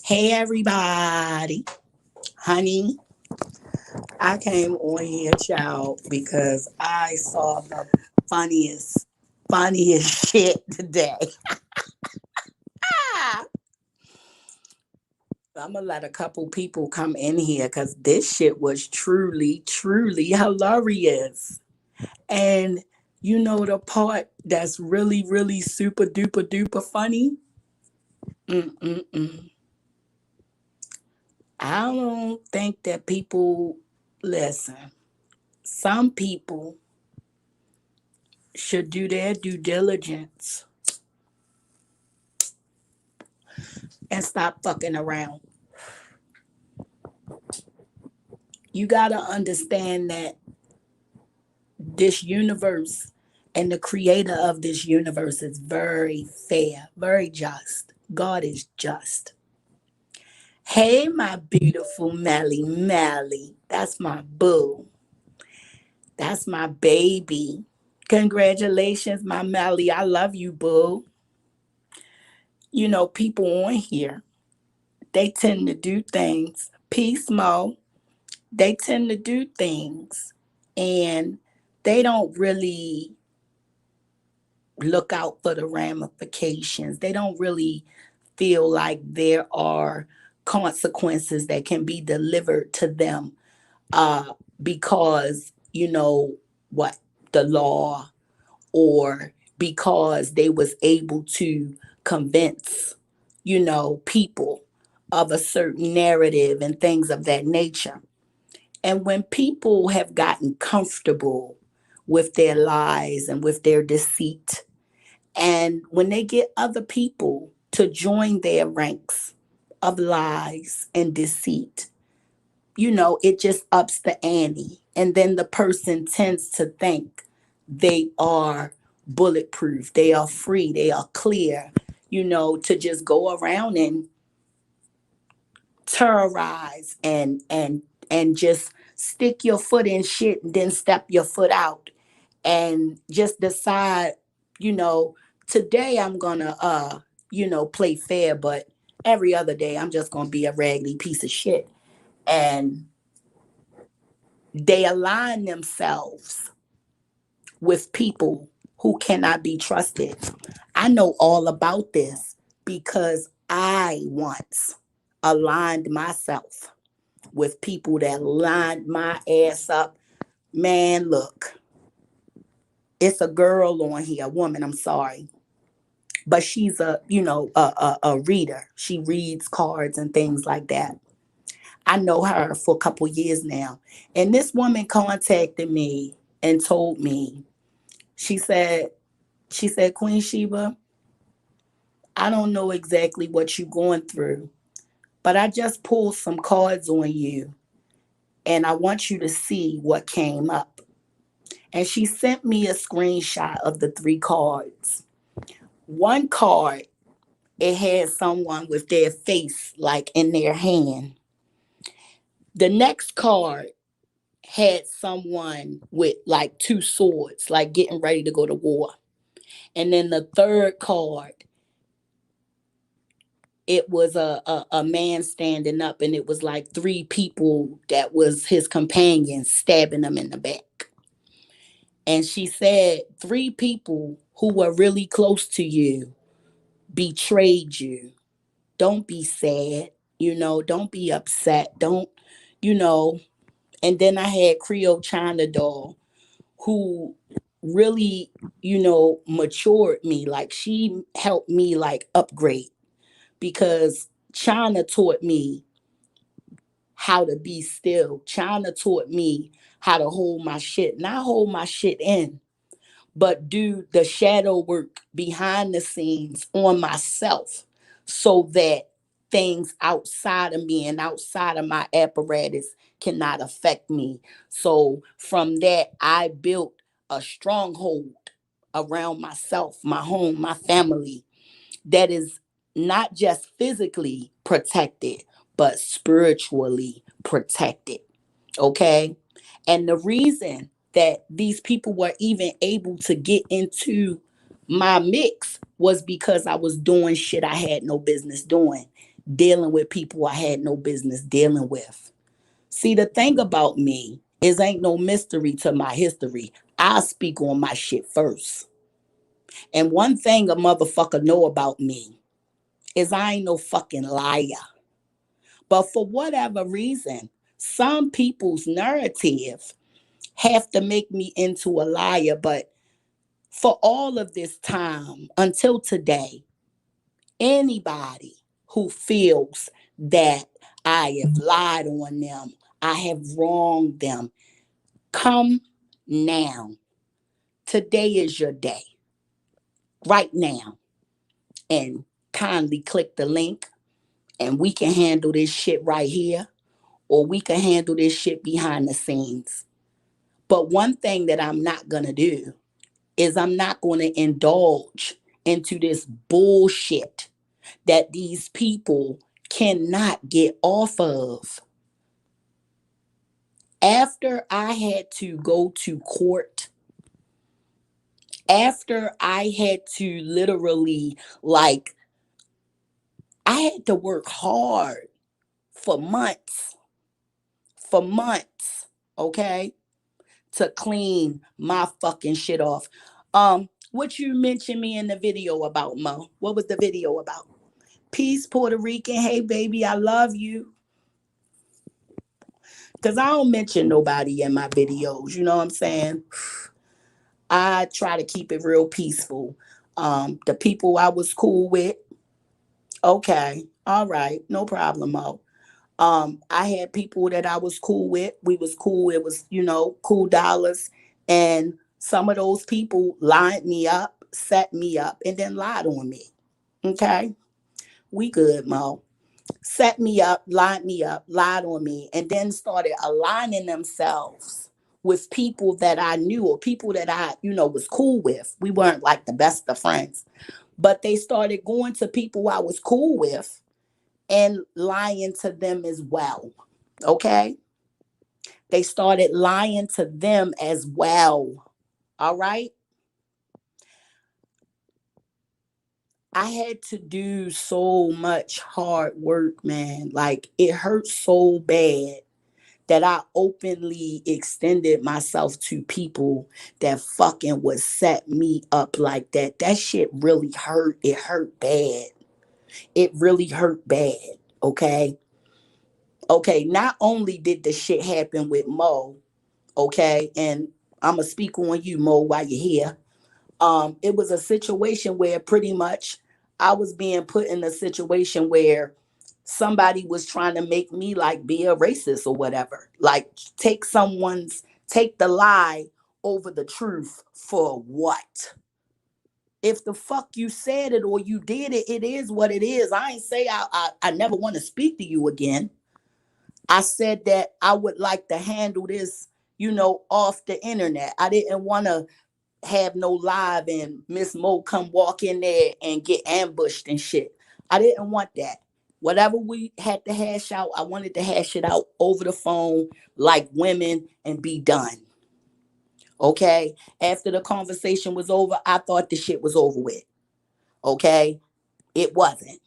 Hey everybody, honey, I came on here, child, because I saw the funniest shit today. I'm gonna let a couple people come in here because this shit was truly hilarious. And you know the part that's really super duper funny? Mm-mm-mm. I don't think that people listen. Some people should do their due diligence and stop fucking around. You got to understand that this universe and the creator of this universe is very fair, very just. God is just. Hey, my beautiful Melly Melly. That's my boo. That's my baby. Congratulations, my Melly. I love you, boo. You know, people on here, they tend to do things. Peace, Mo. They tend to do things and they don't really look out for the ramifications. They don't really feel like there are consequences that can be delivered to them uh, because, you know, what the law or because they was able to convince, people of a certain narrative and things of that nature. And when people have gotten comfortable with their lies and with their deceit, and when they get other people to join their ranks of lies and deceit, it just ups the ante. And then the person tends to think they are bulletproof, they are free, they are clear, to just go around and terrorize and just stick your foot in shit and then step your foot out and just decide, you know, today I'm gonna play fair, but every other day I'm just gonna be a raggedy piece of shit. And they align themselves with people who cannot be trusted. I know all about this because I once aligned myself with people that lined my ass up. Man, look, it's a girl on here, a woman, I'm sorry. But she's a reader. She reads cards and things like that. I know her for a couple years now. And this woman contacted me and told me, she said, Queen Sheba, I don't know exactly what you're going through, but I just pulled some cards on you and I want you to see what came up. And she sent me a screenshot of the three cards. One card, it had someone with their face like in their hand. The next card had someone with like two swords, like getting ready to go to war. And then the third card, it was a man standing up, and it was like three people that was his companions stabbing him in the back. And she said, three people who were really close to you betrayed you. Don't be sad, don't be upset. Don't, you know. And then I had Creole China Doll, who really, matured me. Like she helped me like upgrade because China taught me how to be still. China taught me how to hold my shit, not hold my shit in, but do the shadow work behind the scenes on myself so that things outside of me and outside of my apparatus cannot affect me. So from that, I built a stronghold around myself, my home, my family that is not just physically protected, but spiritually protected. Okay. And the reason that these people were even able to get into my mix was because I was doing shit I had no business doing. dealing with people I had no business dealing with. See, the thing about me is ain't no mystery to my history. I speak on my shit first. And one thing a motherfucker know about me is I ain't no fucking liar. But for whatever reason, some people's narrative have to make me into a liar. But for all of this time until today, anybody who feels that I have lied on them, I have wronged them, come now. Today is your day. Right now. And kindly click the link and we can handle this shit right here, or we can handle this shit behind the scenes. But one thing that I'm not going to do is I'm not going to indulge into this bullshit that these people cannot get off of. After I had to go to court, after I had to literally, like, I had to work hard for months, okay, to clean my fucking shit off. What you mentioned me in the video about, Mo? What was the video about? Peace, Puerto Rican. Hey, baby, I love you. Because I don't mention nobody in my videos. You know what I'm saying? I try to keep it real peaceful. The people I was cool with, okay, all right, no problem, Mo. I had people that I was cool with. We was cool. It was, cool dollars. And some of those people lined me up, set me up, and then lied on me. Okay? We good, Mo. Set me up, lied on me, and then started aligning themselves with people that I knew or people that I, was cool with. We weren't like the best of friends. But they started going to people I was cool with and lying to them as well. Okay? They started lying to them as well. All right? I had to do so much hard work, man. Like, it hurt so bad that I openly extended myself to people that fucking would set me up like that. That shit really hurt. It hurt bad. It really hurt bad. Okay? Okay, not only did the shit happen with Mo, okay, and I'm gonna speak on you, Mo, while you're here. It was a situation where pretty much I was being put in a situation where somebody was trying to make me like be a racist or whatever. Like take the lie over the truth for what? If the fuck you said it or you did it, it is what it is. I ain't say I never want to speak to you again. I said that I would like to handle this, off the internet. I didn't want to have no live and Miss Mo come walk in there and get ambushed and shit. I didn't want that. Whatever we had to hash out, I wanted to hash it out over the phone like women and be done. Okay? After the conversation was over, I thought the shit was over with. Okay? It wasn't.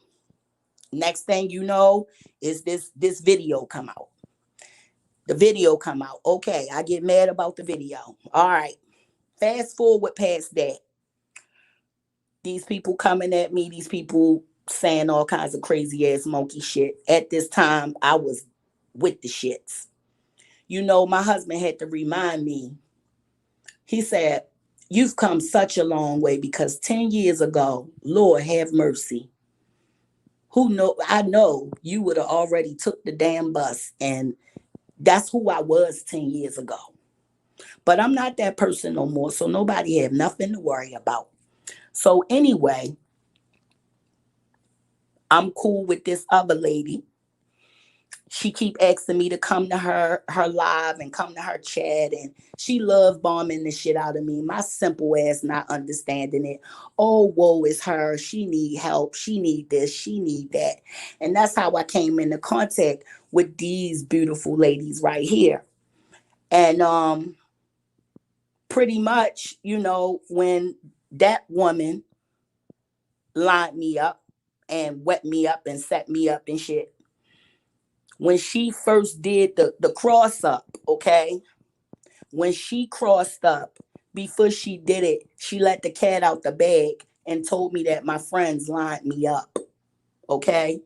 Next thing you know is this video come out. The video come out. Okay, I get mad about the video. All right. Fast forward past that. These people coming at me, these people saying all kinds of crazy ass monkey shit. At this time, I was with the shits. My husband had to remind me. He said, "You've come such a long way because 10 years ago, Lord have mercy. Who know I know you would have already took the damn bus, and that's who I was 10 years ago. But I'm not that person no more, so nobody have nothing to worry about." So anyway, I'm cool with this other lady. She keep asking me to come to her live and come to her chat, and she love bombing the shit out of me. My simple ass not understanding it. Oh, woe is her. She need help. She need this. She need that. And that's how I came into contact with these beautiful ladies right here. And pretty much, when that woman lined me up and wet me up and set me up and shit. When she first did the cross up, okay? When she crossed up, before she did it, she let the cat out the bag and told me that my friends lined me up, okay?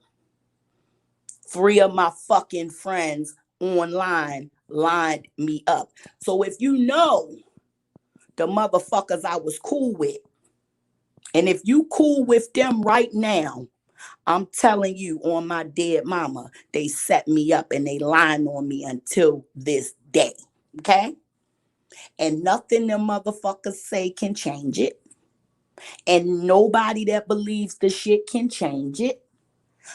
3 of my fucking friends online lined me up. So if you know the motherfuckers I was cool with, and if you cool with them right now, I'm telling you on my dead mama, they set me up and they lying on me until this day. Okay? And nothing them motherfuckers say can change it. And nobody that believes the shit can change it.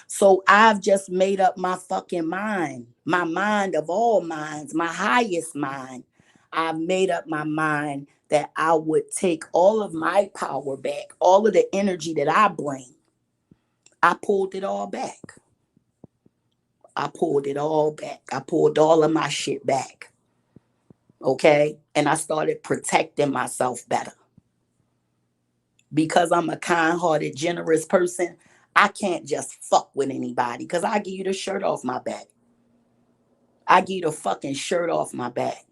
So I've just made up my fucking mind, my mind of all minds, my highest mind. I've made up my mind that I would take all of my power back, all of the energy that I bring. I pulled it all back. I pulled it all back. I pulled all of my shit back. Okay? And I started protecting myself better. Because I'm a kind-hearted, generous person, I can't just fuck with anybody because I give you the shirt off my back. I give you the fucking shirt off my back.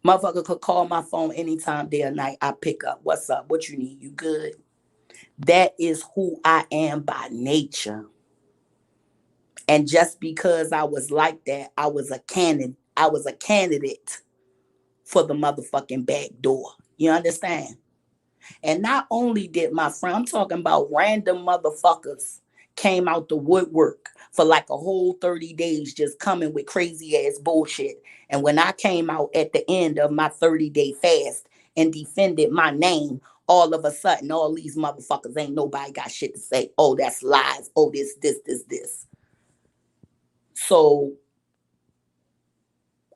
Motherfucker could call my phone anytime, day or night. I pick up. What's up? What you need? You good? That is who I am by nature. And just because I was like that, I was a candidate for the motherfucking back door. You understand? And not only did my friend, I'm talking about random motherfuckers came out the woodwork for like a whole 30 days just coming with crazy ass bullshit. And when I came out at the end of my 30-day fast and defended my name, all of a sudden, all these motherfuckers ain't nobody got shit to say. Oh, that's lies. Oh, this. So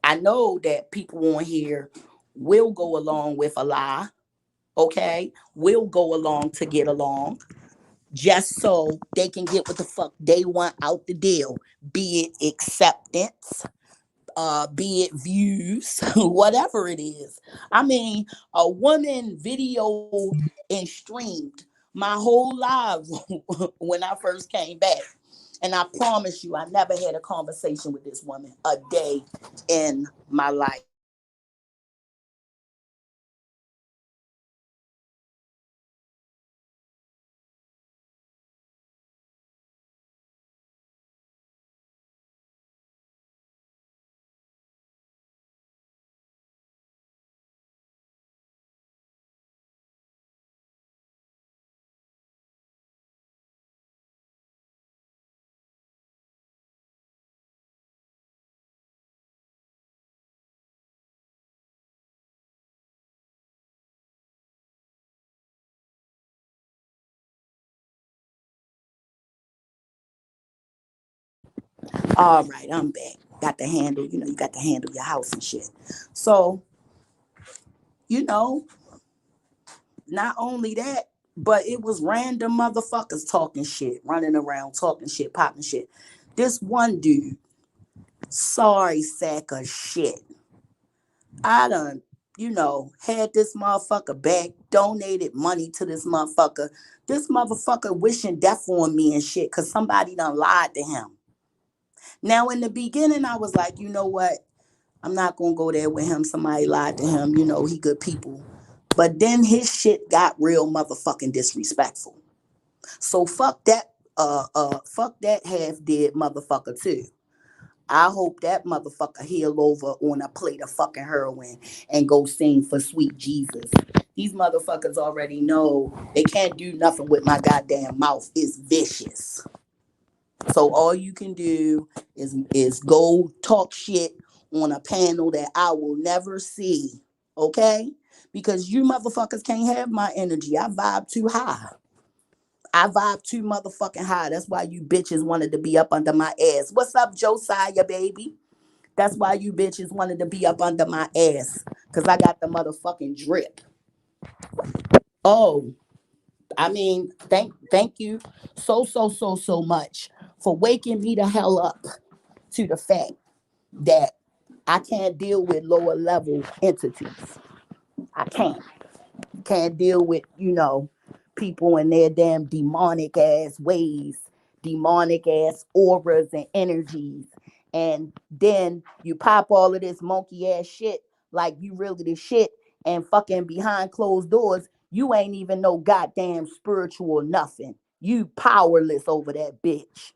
I know that people on here will go along with a lie, okay? Will go along to get along just so they can get what the fuck they want out the deal, be it acceptance, be it views, whatever it is. I mean, a woman videoed and streamed my whole life when I first came back. And I promise you, I never had a conversation with this woman a day in my life. All right, I'm back. Got to handle, you got to handle your house and shit. So, you know, not only that, but it was random motherfuckers talking shit, running around, talking shit, popping shit. This one dude, sorry sack of shit. I done, had this motherfucker back, donated money to this motherfucker. This motherfucker wishing death on me and shit because somebody done lied to him. Now, in the beginning, I was like, you know what? I'm not gonna go there with him. Somebody lied to him. He good people. But then his shit got real motherfucking disrespectful. So fuck that half dead motherfucker too. I hope that motherfucker heal over on a plate of fucking heroin and go sing for sweet Jesus. These motherfuckers already know they can't do nothing with my goddamn mouth. It's vicious. So all you can do is go talk shit on a panel that I will never see. Okay? Because you motherfuckers can't have my energy. I vibe too high. I vibe too motherfucking high. That's why you bitches wanted to be up under my ass. What's up, Josiah, baby? That's why you bitches wanted to be up under my ass. Because I got the motherfucking drip. Oh, I mean, thank you so much for waking me the hell up to the fact that I can't deal with lower level entities. I can't deal with, people and their damn demonic ass ways, demonic ass auras and energies. And then you pop all of this monkey ass shit like you really the shit, and fucking behind closed doors, you ain't even no goddamn spiritual nothing. You powerless over that bitch.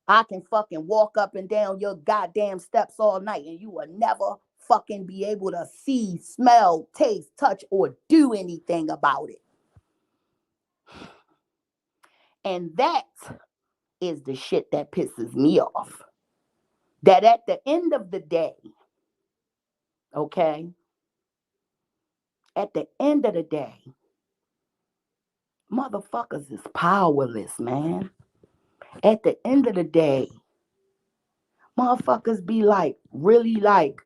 I can fucking walk up and down your goddamn steps all night and you will never fucking be able to see, smell, taste, touch, or do anything about it. And that is the shit that pisses me off. That at the end of the day, okay, at the end of the day, motherfuckers is powerless, man. At the end of the day, motherfuckers be like, really like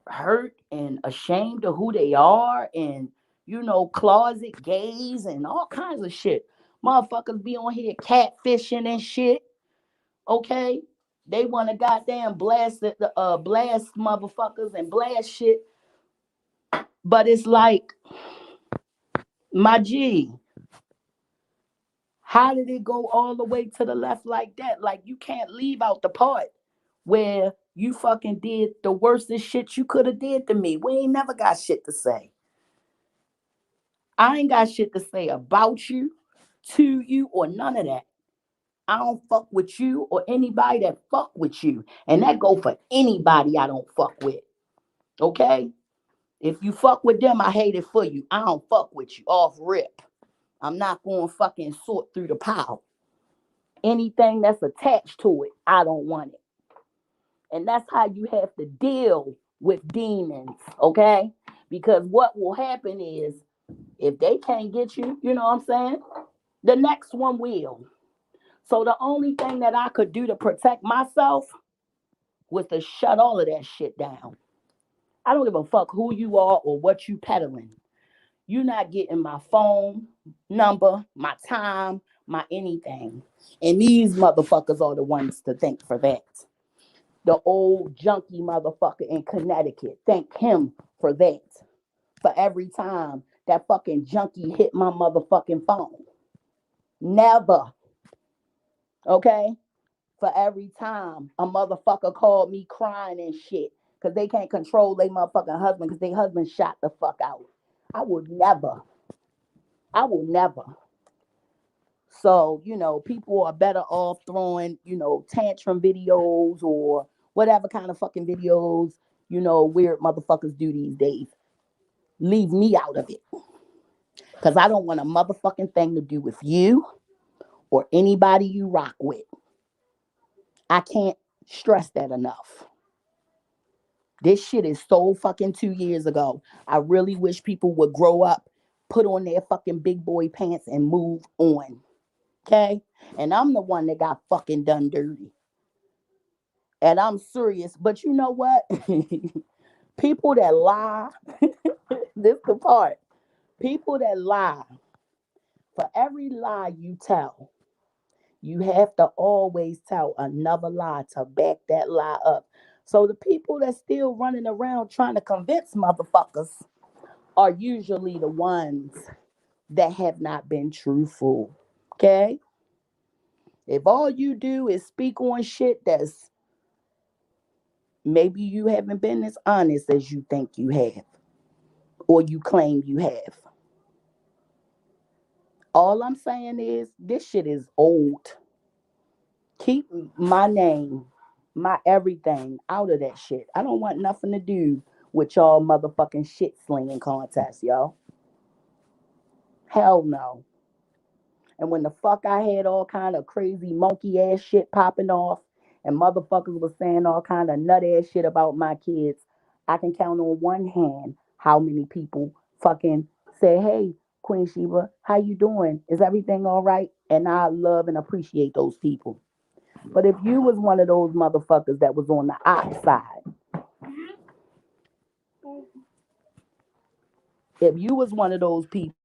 hurt and ashamed of who they are, and closet gays and all kinds of shit. Motherfuckers be on here catfishing and shit. Okay, they want to goddamn blast blast motherfuckers and blast shit, but it's like, my G, how did it go all the way to the left like that? Like, you can't leave out the part where you fucking did the worstest shit you could have did to me. We ain't never got shit to say. I ain't got shit to say about you, to you, or none of that. I don't fuck with you or anybody that fuck with you. And that go for anybody I don't fuck with. Okay? If you fuck with them, I hate it for you. I don't fuck with you. Off rip. I'm not going to fucking sort through the pile. Anything that's attached to it, I don't want it. And that's how you have to deal with demons, okay? Because what will happen is, if they can't get you, you know what I'm saying? The next one will. So the only thing that I could do to protect myself was to shut all of that shit down. I don't give a fuck who you are or what you peddling. You're not getting my phone number, my time, my anything. And these motherfuckers are the ones to thank for that. The old junkie motherfucker in Connecticut, thank him for that. For every time that fucking junkie hit my motherfucking phone. Never. Okay? For every time a motherfucker called me crying and shit because they can't control their motherfucking husband because their husband shot the fuck out. I would never. I will never. So, people are better off throwing, tantrum videos or whatever kind of fucking videos, weird motherfuckers do these days. Leave me out of it. Because I don't want a motherfucking thing to do with you or anybody you rock with. I can't stress that enough. This shit is so fucking 2 years ago. I really wish people would grow up, put on their fucking big boy pants and move on. Okay? And I'm the one that got fucking done dirty. And I'm serious. But you know what? People that lie, this the part. People that lie, for every lie you tell, you have to always tell another lie to back that lie up. So the people that's still running around trying to convince motherfuckers are usually the ones that have not been truthful. Okay? If all you do is speak on shit that's maybe you haven't been as honest as you think you have or you claim you have. All I'm saying is this shit is old. Keep my name, my everything out of that shit. I don't want nothing to do with y'all motherfucking shit slinging contests, y'all. Hell no. And when the fuck I had all kind of crazy monkey ass shit popping off and motherfuckers was saying all kind of nut ass shit about my kids, I can count on one hand how many people fucking say, hey, Queen Sheba, how you doing? Is everything all right? And I love and appreciate those people. But if you was one of those motherfuckers that was on the outside, if you was one of those people,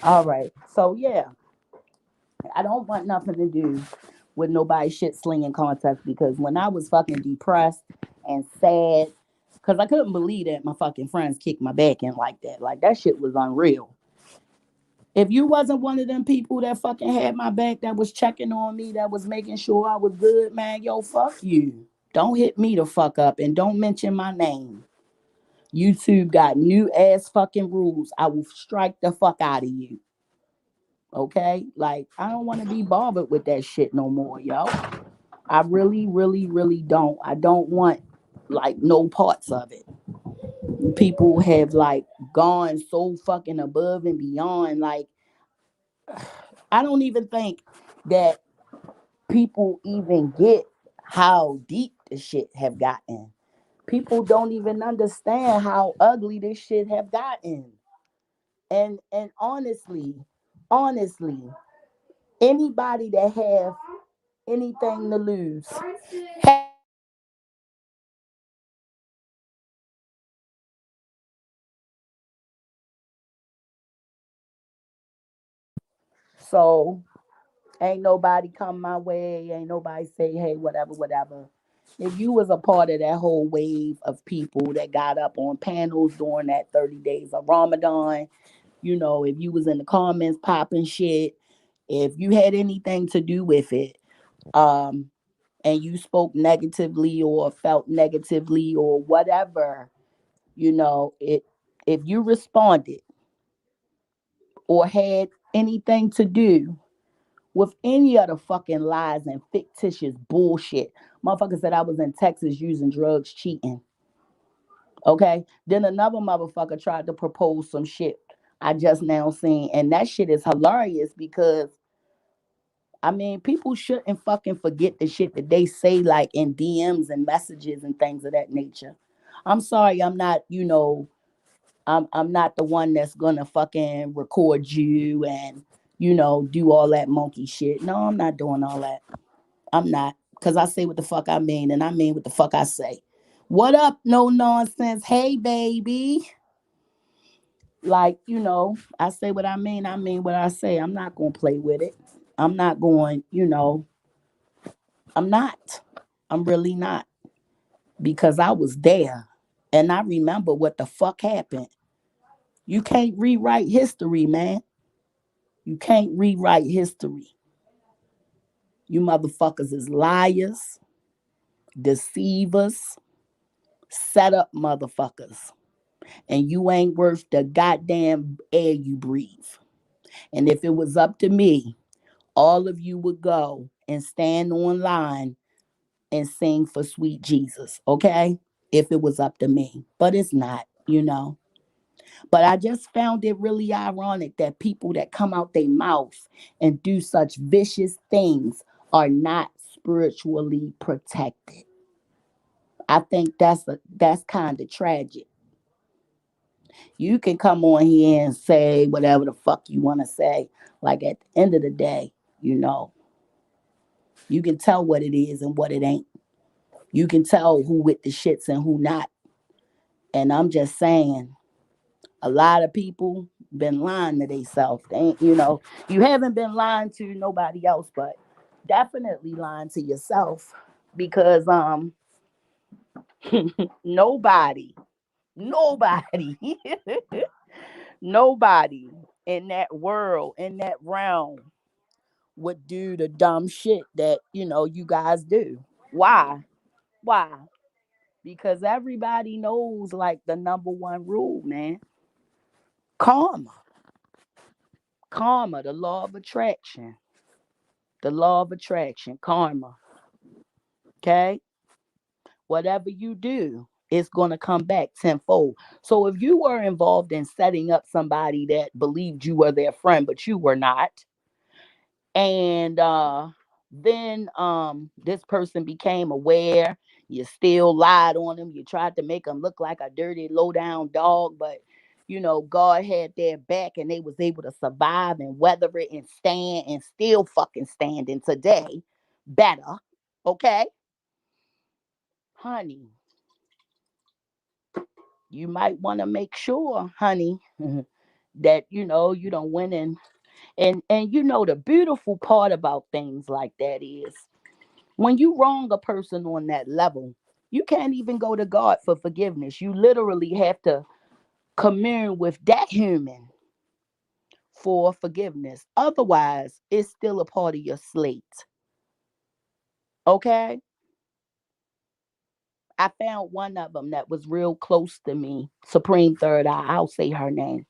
All right. So yeah, I don't want nothing to do with nobody shit slinging contest because when I was fucking depressed and sad, because I couldn't believe that my fucking friends kicked my back in like that. Like that shit was unreal. If you wasn't one of them people that fucking had my back, that was checking on me, that was making sure I was good, man, yo, fuck you. Don't hit me the fuck up and don't mention my name. YouTube got new ass fucking rules. I will strike the fuck out of you. Okay? Like, I don't want to be bothered with that shit no more, yo. I really, really, really don't. I don't want like no parts of it. People have like gone so fucking above and beyond. Like, I don't even think that people even get how deep the shit have gotten. People don't even understand how ugly this shit have gotten. And honestly, anybody that have anything to lose. So ain't nobody come my way. Ain't nobody say, hey, whatever, whatever. If you was a part of that whole wave of people that got up on panels during that 30 days of Ramadan, if you was in the comments popping shit, if you had anything to do with it, um, and you spoke negatively or felt negatively or whatever, it if you responded or had anything to do with any of the fucking lies and fictitious bullshit. Motherfucker said I was in Texas using drugs, cheating. Okay. Then another motherfucker tried to propose some shit I just now seen. And that shit is hilarious because I mean people shouldn't fucking forget the shit that they say like in DMs and messages and things of that nature. I'm sorry, I'm not, I'm not the one that's gonna fucking record you and do all that monkey shit. No, I'm not doing all that. I'm not. Because I say what the fuck I mean, and I mean what the fuck I say. What up, no nonsense? Hey, baby. Like, I say what I mean what I say. I'm not going to play with it. I'm not going, I'm not. I'm really not. Because I was there and I remember what the fuck happened. You can't rewrite history, man. You can't rewrite history. You motherfuckers is liars, deceivers, set up motherfuckers. And you ain't worth the goddamn air you breathe. And if it was up to me, all of you would go and stand online and sing for sweet Jesus, okay? If it was up to me. But it's not. But I just found it really ironic that people that come out their mouth and do such vicious things are not spiritually protected. I think that's kind of tragic. You can come on here and say whatever the fuck you want to say. Like at the end of the day, you can tell what it is and what it ain't. You can tell who with the shits and who not. And I'm just saying, a lot of people been lying to themselves. They ain't, you haven't been lying to nobody else, but definitely lying to yourself because nobody, nobody, nobody in that world, in that realm would do the dumb shit that you guys do. Why? Why? Because everybody knows like the number one rule, man. Karma. Karma, the law of attraction. The law of attraction, karma. Okay? Whatever you do, it's going to come back tenfold. So if you were involved in setting up somebody that believed you were their friend, but you were not, and then this person became aware, You still lied on them. You tried to make them look like a dirty, low down dog, but God had their back and they was able to survive and weather it and stand and still fucking standing today better. Okay? Honey, you might want to make sure, honey, that you don't win and the beautiful part about things like that is when you wrong a person on that level, you can't even go to God for forgiveness. You literally have to commune with that human for forgiveness. Otherwise, it's still a part of your slate. Okay? I found one of them that was real close to me, Supreme Third Eye. I'll say her name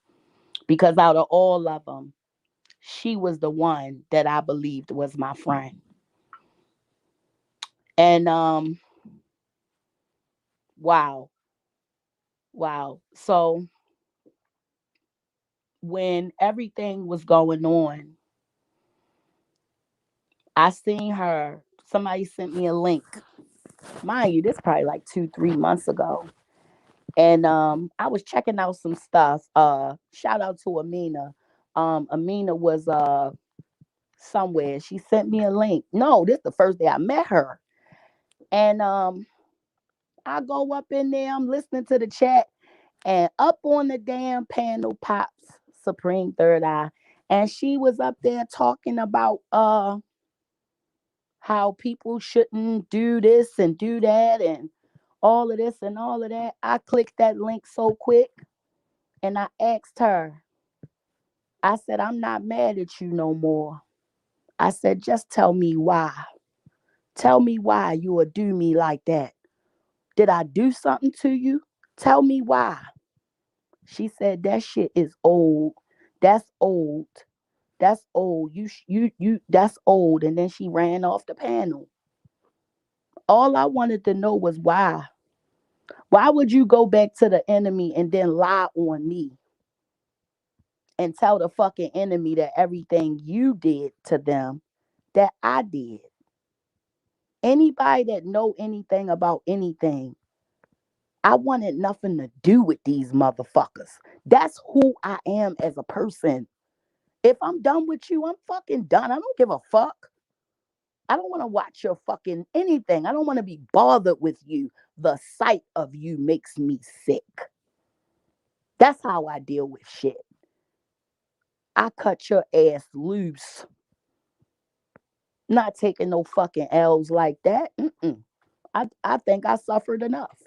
because out of all of them, she was the one that I believed was my friend. And wow, wow. So when everything was going on, I seen her. Somebody sent me a link. Mind you, this probably like 2, 3 months ago. And I was checking out some stuff. Shout out to Amina. Amina was somewhere. She sent me a link. No, this is the first day I met her. And I go up in there, I'm listening to the chat, and up on the damn panel pops Supreme Third Eye. And she was up there talking about how people shouldn't do this and do that and all of this and all of that. I clicked that link so quick and I asked her, I said, I'm not mad at you no more. I said, just tell me why. Tell me why you would do me like that. Did I do something to you? Tell me why. She said, that shit is old. That's old. That's old. That's old. And then she ran off the panel. All I wanted to know was why. Why would you go back to the enemy and then lie on me and tell the fucking enemy that everything you did to them that I did? Anybody that know anything about anything, I wanted nothing to do with these motherfuckers. That's who I am as a person. If I'm done with you, I'm fucking done. I don't give a fuck. I don't want to watch your fucking anything. I don't want to be bothered with you. The sight of you makes me sick. That's how I deal with shit. I cut your ass loose. Not taking no fucking L's like that. Mm-mm. I think I suffered enough.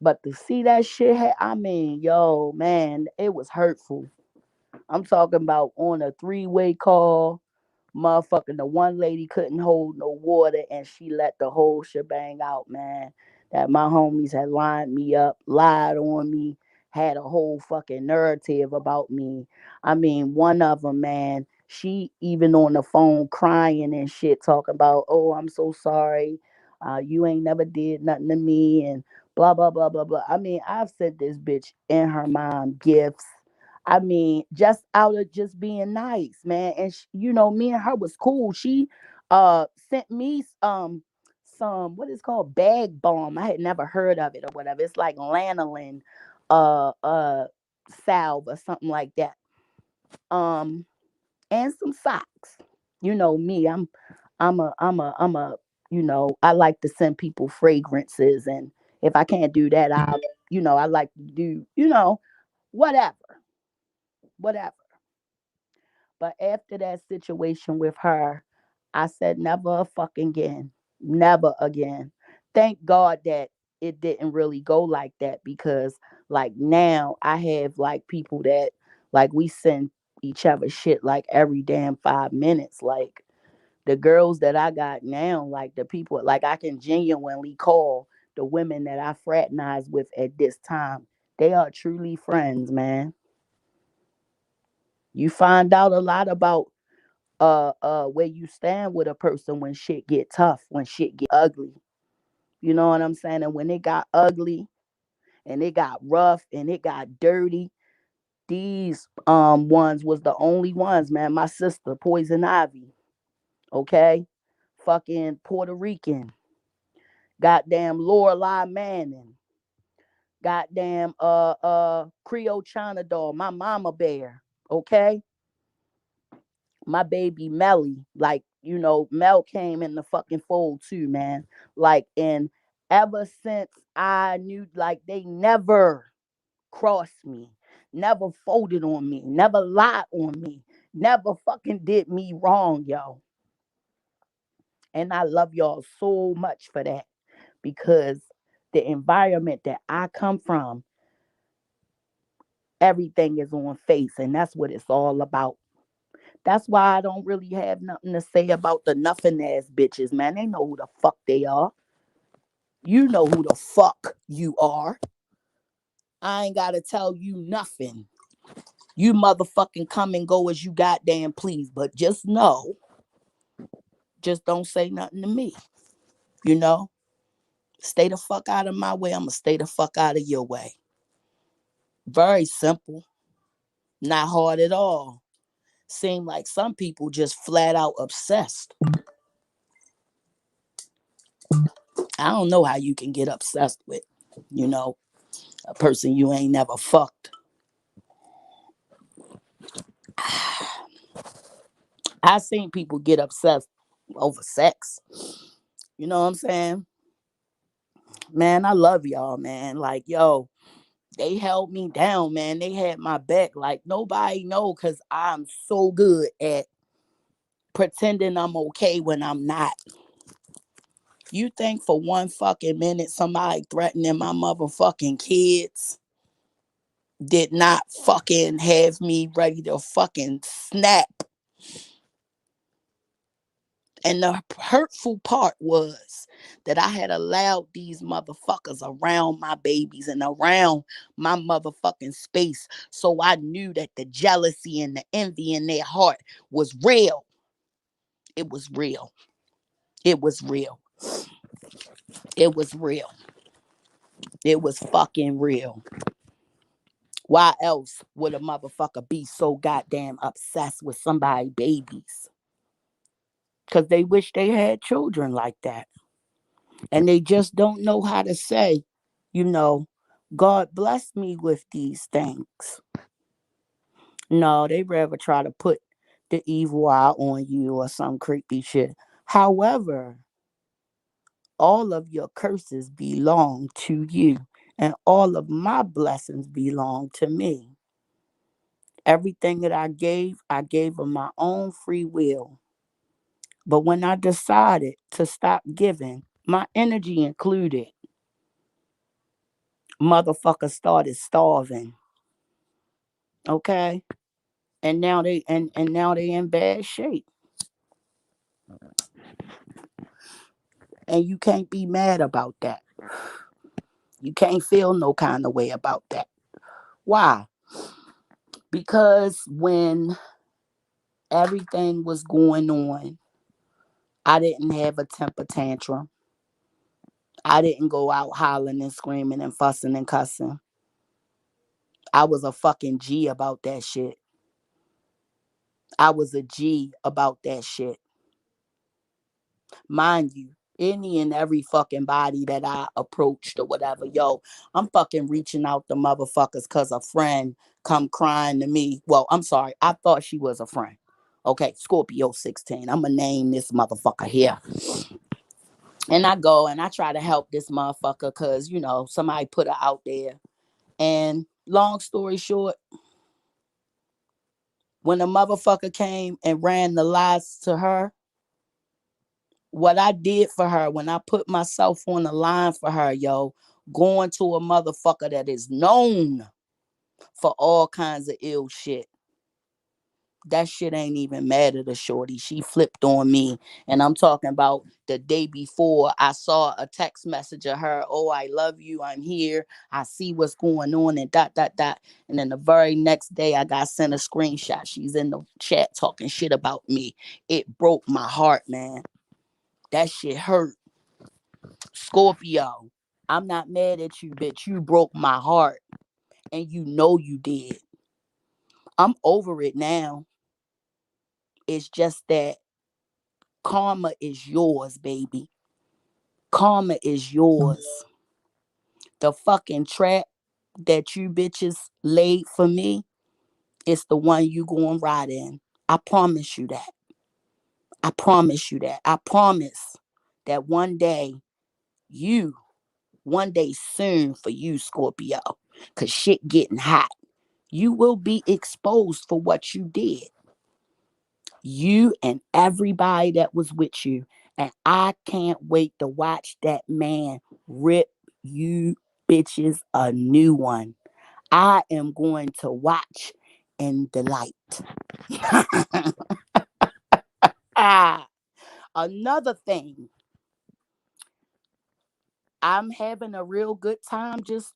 But to see that shit, I mean, yo, man, it was hurtful. I'm talking about on a three-way call. Motherfucking the one lady couldn't hold no water and she let the whole shebang out, man. That my homies had lined me up, lied on me, had a whole fucking narrative about me. I mean, one of them, man, she even on the phone crying and shit, talking about, oh, I'm so sorry. You ain't never did nothing to me and blah, blah, blah, blah, blah. I mean, I've sent this bitch and her mom gifts. I mean, just out of just being nice, man. And me and her was cool. She sent me some what is called bag balm. I had never heard of it or whatever. It's like lanolin uh uh salve or something like that. Um and some socks. You know me, I'm a I like to send people fragrances, and if I can't do that, I like to do, whatever, whatever. But after that situation with her, I said, never fucking again. Never again. Thank God that it didn't really go like that because, like, now I have, like, people that, like, we send each other shit, like, every damn 5 minutes. Like, the girls that I got now, like, the people, like, I can genuinely call the women that I fraternize with at this time. They are truly friends, man. You find out a lot about where you stand with a person when shit get tough, when shit get ugly. You know what I'm saying? And when it got ugly and it got rough and it got dirty, these ones was the only ones, man. My sister, Poison Ivy, okay? Fucking Puerto Rican. Goddamn Lorelai Manning. Goddamn Creole China doll, my mama bear. Okay. My baby Melly. Like, Mel came in the fucking fold too, man. Like, and ever since I knew, like, they never crossed me, never folded on me, never lied on me, never fucking did me wrong, yo. And I love y'all so much for that, because the environment that I come from, everything is on face, and that's what it's all about. That's why I don't really have nothing to say about the nothing ass bitches, man. They know who the fuck they are. You know who the fuck you are. I ain't gotta tell you nothing. You motherfucking come and go as you goddamn please, but just know, just don't say nothing to me. You know, stay the fuck out of my way. I'ma stay the fuck out of your way. Very simple, not hard at all. Seem like some people just flat out obsessed. I don't know how you can get obsessed with, you know, a person you ain't never fucked. I seen people get obsessed over sex. You know what I'm saying? Man, I love y'all, man. Like, yo, they held me down, man. They had my back. Like, nobody know, because I'm so good at pretending I'm okay when I'm not. You think for one fucking minute somebody threatening my motherfucking kids did not fucking have me ready to fucking snap? And the hurtful part was that I had allowed these motherfuckers around my babies and around my motherfucking space. So I knew that the jealousy and the envy in their heart was real. It was real. It was real. It was real. It was fucking real. Why else would a motherfucker be so goddamn obsessed with somebody's babies? Because they wish they had children like that. And they just don't know how to say, you know, God bless me with these things. No, they rather try to put the evil eye on you or some creepy shit. However, all of your curses belong to you, and all of my blessings belong to me. Everything that I gave of my own free will. But when I decided to stop giving, my energy included, motherfuckers started starving. Okay? And now they in bad shape. And you can't be mad about that. You can't feel no kind of way about that. Why? Because when everything was going on, I didn't have a temper tantrum. I didn't go out hollering and screaming and fussing and cussing. I was a fucking G about that shit. I was a G about that shit. Mind you, any and every fucking body that I approached or whatever, yo, I'm fucking reaching out to motherfuckers because a friend come crying to me. Well, I'm sorry, I thought she was a friend. Okay, Scorpio 16. I'm gonna name this motherfucker here. And I go and I try to help this motherfucker because, somebody put her out there. And long story short, when the motherfucker came and ran the lies to her, what I did for her when I put myself on the line for her, yo, going to a motherfucker that is known for all kinds of ill shit. That shit ain't even matter to shorty. She flipped on me. And I'm talking about the day before I saw a text message of her. Oh, I love you. I'm here. I see what's going on and dot, dot, dot. And then the very next day I got sent a screenshot. She's in the chat talking shit about me. It broke my heart, man. That shit hurt. Scorpio, I'm not mad at you, bitch. You broke my heart. And you know you did. I'm over it now. It's just that karma is yours, baby. Karma is yours. The fucking trap that you bitches laid for me, it's the one you going ride in. I promise you that. I promise you that. I promise that you, one day soon for you, Scorpio, because shit getting hot, you will be exposed for what you did. You and everybody that was with you. And I can't wait to watch that man rip you bitches a new one. I am going to watch and delight. Ah, another thing, I'm having a real good time just,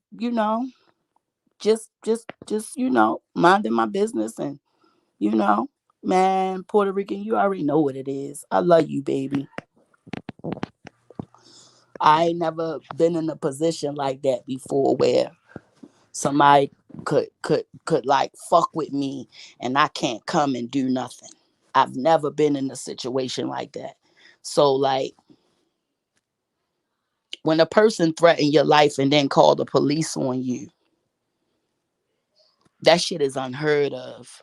minding my business and, you know, man, Puerto Rican, you already know what it is. I love you, baby. I ain't never been in a position like that before where somebody could like fuck with me and I can't come and do nothing. I've never been in a situation like that. So like when a person threaten your life and then call the police on you, that shit is unheard of.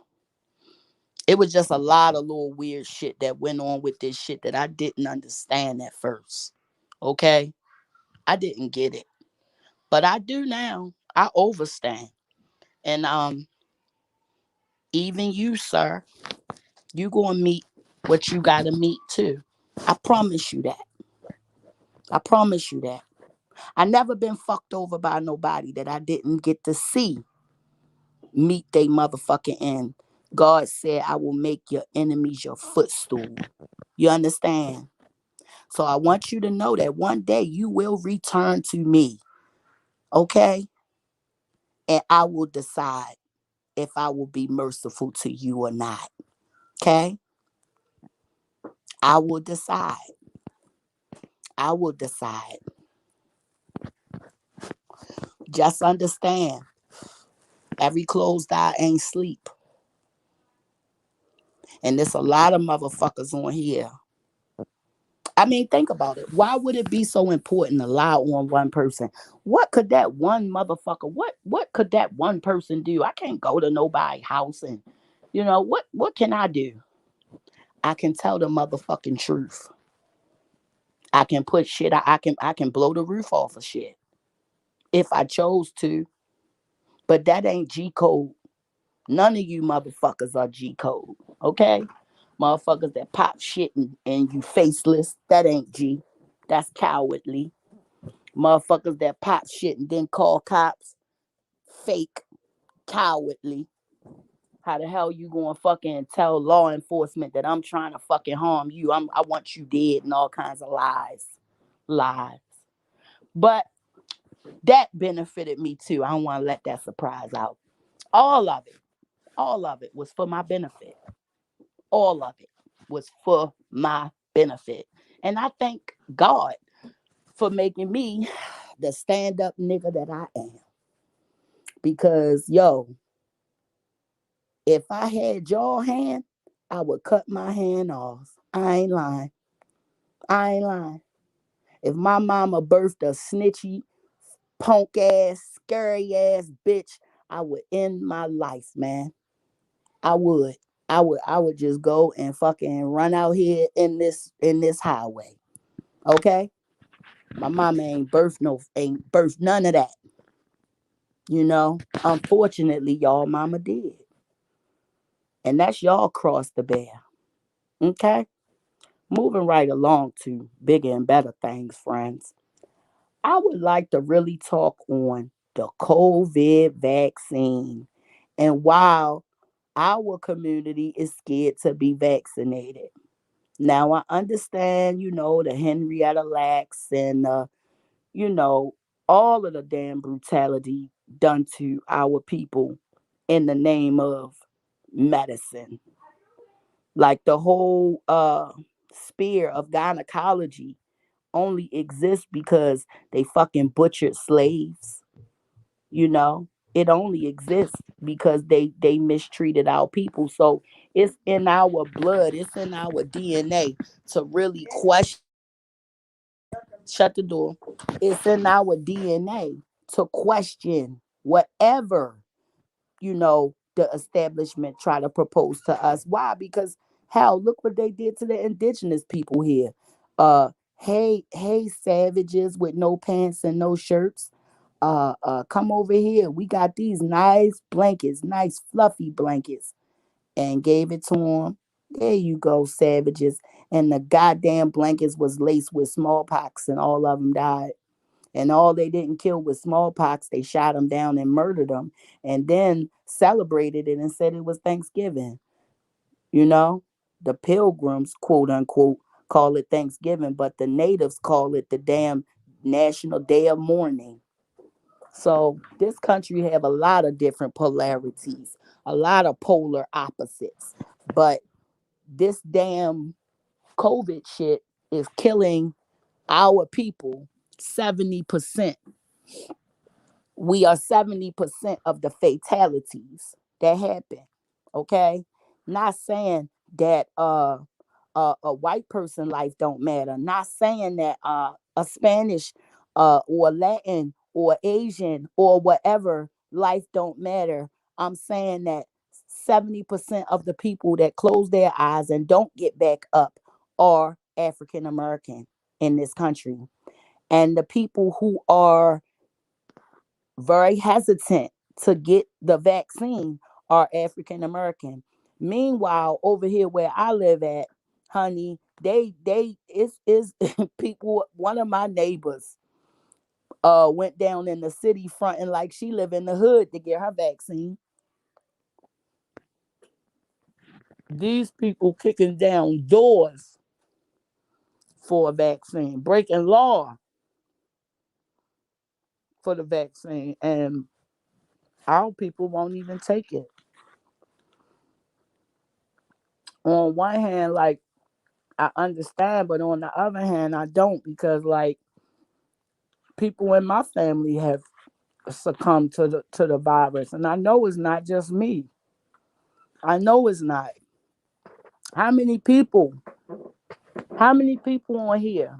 It was just a lot of little weird shit that went on with this shit that I didn't understand at first. Okay? I didn't get it. But I do now. I overstand. And even you, sir, you gonna meet what you gotta meet too. I promise you that. I promise you that. I never been fucked over by nobody that I didn't get to see meet they motherfucking end. God said, I will make your enemies your footstool. You understand? So I want you to know that one day you will return to me. Okay? And I will decide if I will be merciful to you or not. Okay? I will decide. I will decide. Just understand, every closed eye ain't sleep. And there's a lot of motherfuckers on here. I mean, think about it. Why would it be so important to lie on one person? What could that one motherfucker, what could that one person do? I can't go to nobody's house and what can I do? I can tell the motherfucking truth. I can put shit I can blow the roof off of shit if I chose to. But that ain't G code. None of you motherfuckers are G code. Okay? Motherfuckers that pop shit and you faceless. That ain't G. That's cowardly. Motherfuckers that pop shit and then call cops. Fake. Cowardly. How the hell you gonna fucking tell law enforcement that I'm trying to fucking harm you? I want you dead and all kinds of lies. Lies. But that benefited me too. I don't want to let that surprise out. All of it. All of it was for my benefit. All of it was for my benefit. And I thank God for making me the stand up nigga that I am. Because, yo, if I had your hand, I would cut my hand off. I ain't lying. I ain't lying. If my mama birthed a snitchy, punk ass, scary ass bitch, I would end my life, man. I would. I would just go and fucking run out here in this highway. Okay? My mama ain't birthed none of that. Unfortunately, y'all mama did. And that's y'all cross the bear. Okay? Moving right along to bigger and better things, friends. I would like to really talk on the COVID vaccine and why our community is scared to be vaccinated. Now, I understand, the Henrietta Lacks and, you know, all of the damn brutality done to our people in the name of medicine. Like the whole sphere of gynecology only exists because they fucking butchered slaves, you know. It only exists because they mistreated our people. So it's in our blood, it's in our DNA to really question Shut the door. It's in our DNA to question whatever, the establishment try to propose to us. Why? Because hell, look what they did to the indigenous people here. Hey, savages with no pants and no shirts. Come over here. We got these nice blankets, nice fluffy blankets, and gave it to them. There you go, savages. And the goddamn blankets was laced with smallpox, and all of them died. And all they didn't kill was smallpox. They shot them down and murdered them, and then celebrated it and said it was Thanksgiving. You know, the pilgrims, quote unquote, call it Thanksgiving, but the natives call it the damn National Day of Mourning. So this country have a lot of different polarities, a lot of polar opposites. But this damn COVID shit is killing our people 70%. We are 70% of the fatalities that happen. Okay? Not saying that a white person life don't matter. Not saying that a Spanish or Latin or Asian or whatever life don't matter. I'm saying that 70% of the people that close their eyes and don't get back up are African American in this country. And the people who are very hesitant to get the vaccine are African American. Meanwhile, over here where I live at, honey, they is people. One of my neighbors went down in the city fronting like she live in the hood to get her vaccine. These people kicking down doors for a vaccine, breaking law for the vaccine, and our people won't even take it. On one hand, like, I understand, but on the other hand, I don't, because like people in my family have succumbed to the virus, and I know it's not just me. I know it's not. How many people? How many people on here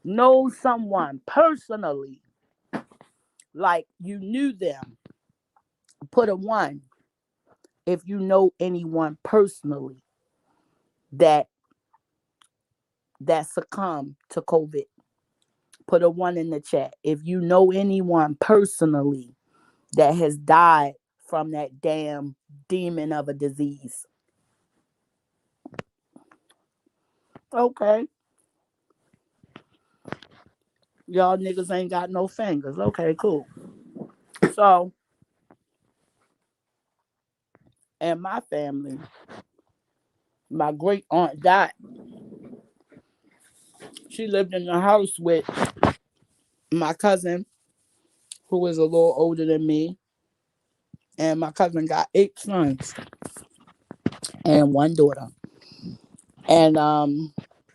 know someone personally, like you knew them? Put a one if you know anyone personally that succumbed to COVID. Put a one in the chat if you know anyone personally that has died from that damn demon of a disease. Okay. Y'all niggas ain't got no fingers. Okay, cool. So, and my family, my great aunt Dot, she lived in the house with my cousin, who was a little older than me, and my cousin got 8 sons and one daughter. And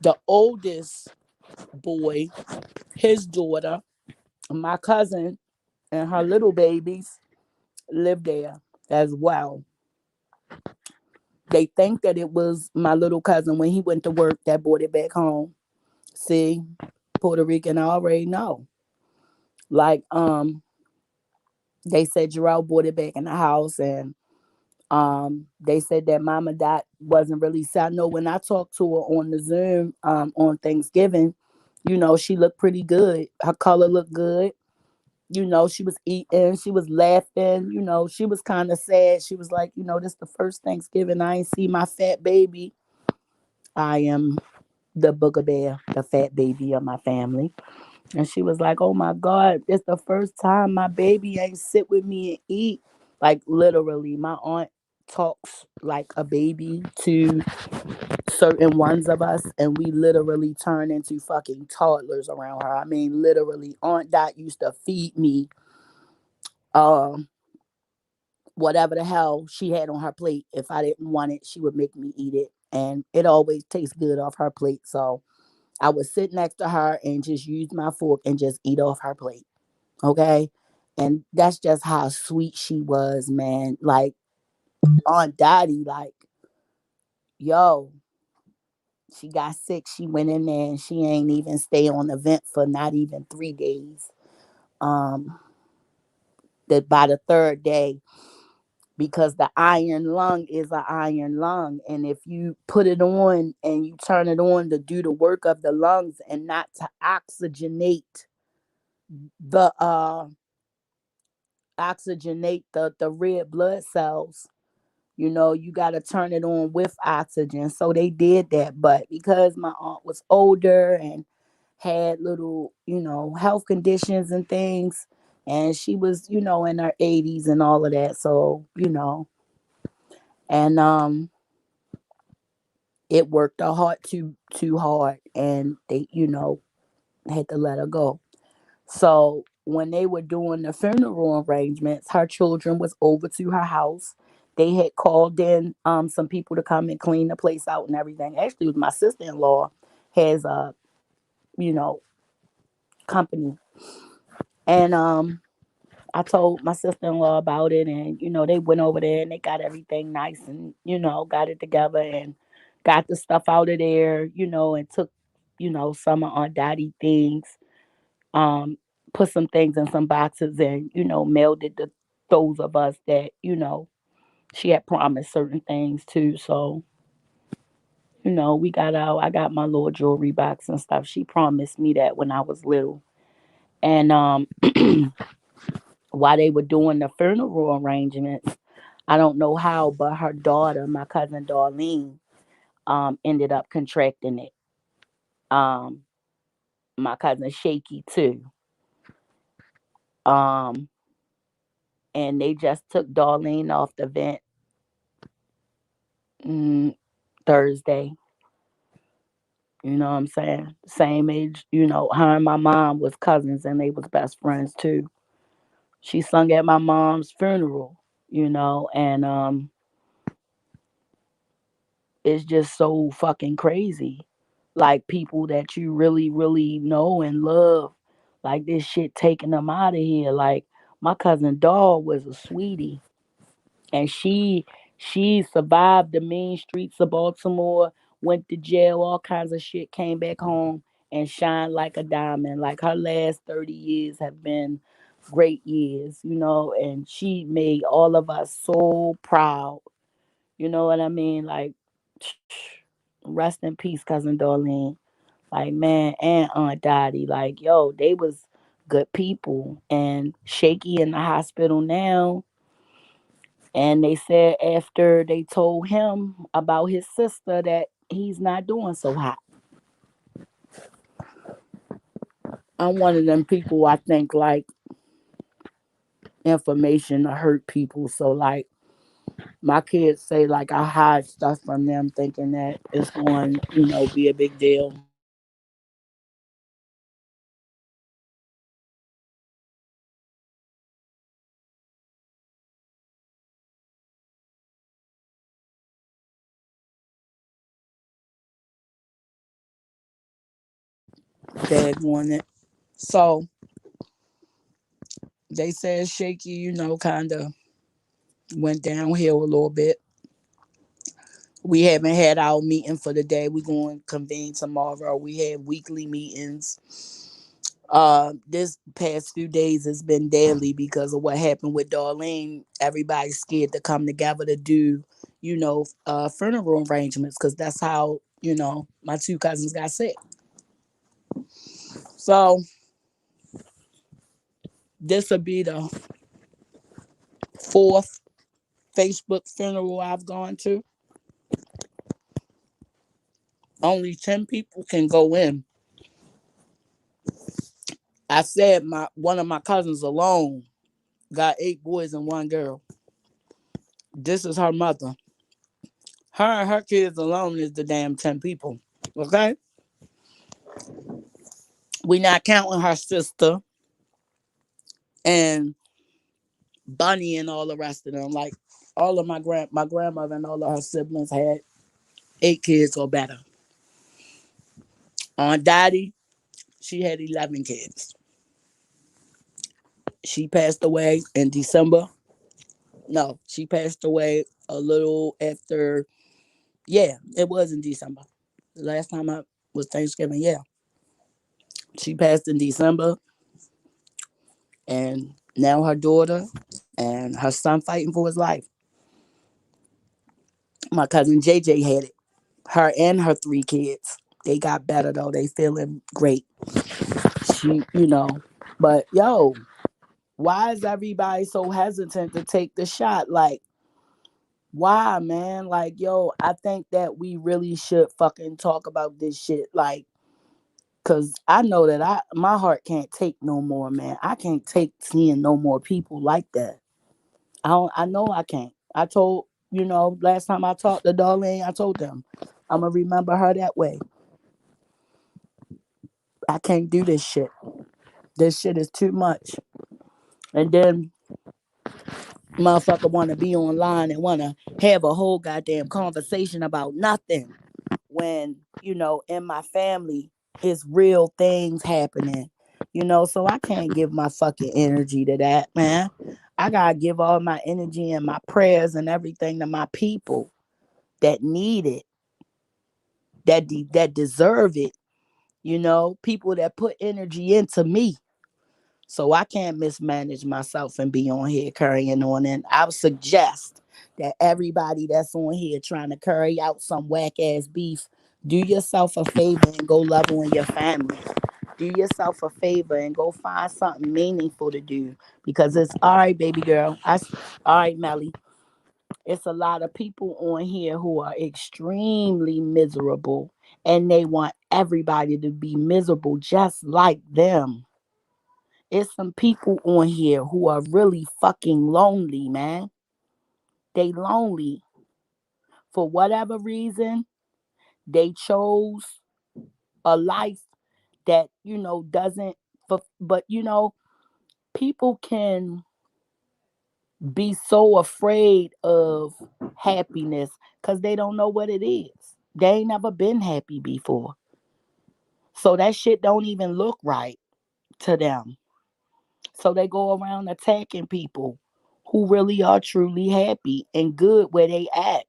the oldest boy, his daughter, my cousin, and her little babies lived there as well. They think that it was my little cousin when he went to work that brought it back home. See, Puerto Rican, I already know. Like, they said Jarrell brought it back in the house, and they said that Mama Dot wasn't really sad. I know when I talked to her on the Zoom on Thanksgiving, she looked pretty good. Her color looked good. She was eating, she was laughing, she was kind of sad. She was like, this the first Thanksgiving I ain't see my fat baby. I am the booger bear, the fat baby of my family. And she was like, oh my God, it's the first time my baby ain't sit with me and eat. Like, literally, my aunt talks like a baby to certain ones of us, and we literally turn into fucking toddlers around her. I mean, literally, Aunt Dot used to feed me um whatever the hell she had on her plate. If I didn't want it, she would make me eat it. And it always tastes good off her plate. So I would sit next to her and just use my fork and just eat off her plate. Okay. And that's just how sweet she was, man. Like, Aunt Dottie, like, yo, She got sick. She went in there and she ain't even stay on the vent for not even 3 days. Um, that by the third day, because the iron lung is an iron lung, and if you put it on and you turn it on to do the work of the lungs and not to oxygenate the the red blood cells, you got to turn it on with oxygen. So they did that, but because my aunt was older and had little, health conditions and things, and she was, in her 80s and all of that. So, and it worked her heart too hard, and they, had to let her go. So when they were doing the funeral arrangements, her children was over to her house. They had called in some people to come and clean the place out and everything. Actually, it was my sister-in-law has a, you know, company. And I told my sister-in-law about it, and they went over there and they got everything nice and got it together and got the stuff out of there, and took some of Aunt Dottie things, um, put some things in some boxes and, mailed it to those of us that, she had promised certain things to. So, we got out. I got my little jewelry box and stuff. She promised me that when I was little. And while they were doing the funeral arrangements, I don't know how, but her daughter, my cousin Darlene, ended up contracting it. Um, my cousin Shaky too. Um, and they just took Darlene off the vent mm, Thursday. You know what I'm saying? Same age, her and my mom was cousins and they was best friends too. She sung at my mom's funeral, and it's just so fucking crazy. Like people that you really, really know and love, like this shit taking them out of here. Like my cousin Doll was a sweetie, and she survived the mean streets of Baltimore, went to jail, all kinds of shit, came back home and shined like a diamond. Like her last 30 years have been great years, and she made all of us so proud. You know what I mean? Like rest in peace, cousin Darlene. Like man, and Aunt Dottie, like yo, they was good people. And Shaky in the hospital now, and they said after they told him about his sister that he's not doing so hot. I'm one of them people, I think, like information to hurt people. So like my kids say like I hide stuff from them thinking that it's going, be a big deal. Dad wanted. So they said Shaky, kinda went downhill a little bit. We haven't had our meeting for the day. We're going to convene tomorrow. We have weekly meetings. This past few days has been daily because of what happened with Darlene. Everybody's scared to come together to do, funeral arrangements because that's how, my two cousins got sick. So this will be the fourth Facebook funeral I've gone to. Only 10 people can go in. I said my one of my cousins alone got 8 boys and 1 girl. This is her mother. Her and her kids alone is the damn 10 people. Okay? We not counting her sister and Bunny and all the rest of them. Like all of my grandmother and all of her siblings had 8 kids or better. Aunt Dottie, she had 11 kids. She passed away in December. No, she passed away a little after. Yeah, it was in December. The last time I was Thanksgiving, yeah. She passed in December, and now her daughter and her son fighting for his life. My cousin JJ had it. Her and her three kids. They got better though. They feeling great. But yo, why is everybody so hesitant to take the shot? Like, why, man? Like, yo, I think that we really should fucking talk about this shit. Like, cause I know that my heart can't take no more, man. I can't take seeing no more people like that. I know I can't. I told, last time I talked to Darlene, I told them I'm gonna remember her that way. I can't do this shit. This shit is too much. And then motherfucker want to be online and want to have a whole goddamn conversation about nothing when, in my family it's real things happening. So I can't give my fucking energy to that, man. I gotta give all my energy and my prayers and everything to my people that need it, that deserve it. People that put energy into me. So I can't mismanage myself and be on here carrying on. And I would suggest that everybody that's on here trying to carry out some whack ass beef, do yourself a favor and go love on your family. Do yourself a favor and go find something meaningful to do, because it's all right, baby girl. All right, Melly. It's a lot of people on here who are extremely miserable, and they want everybody to be miserable just like them. It's some people on here who are really fucking lonely, man. They lonely for whatever reason. They chose a life that, doesn't, but, people can be so afraid of happiness because they don't know what it is. They ain't never been happy before. So that shit don't even look right to them. So they go around attacking people who really are truly happy and good where they at.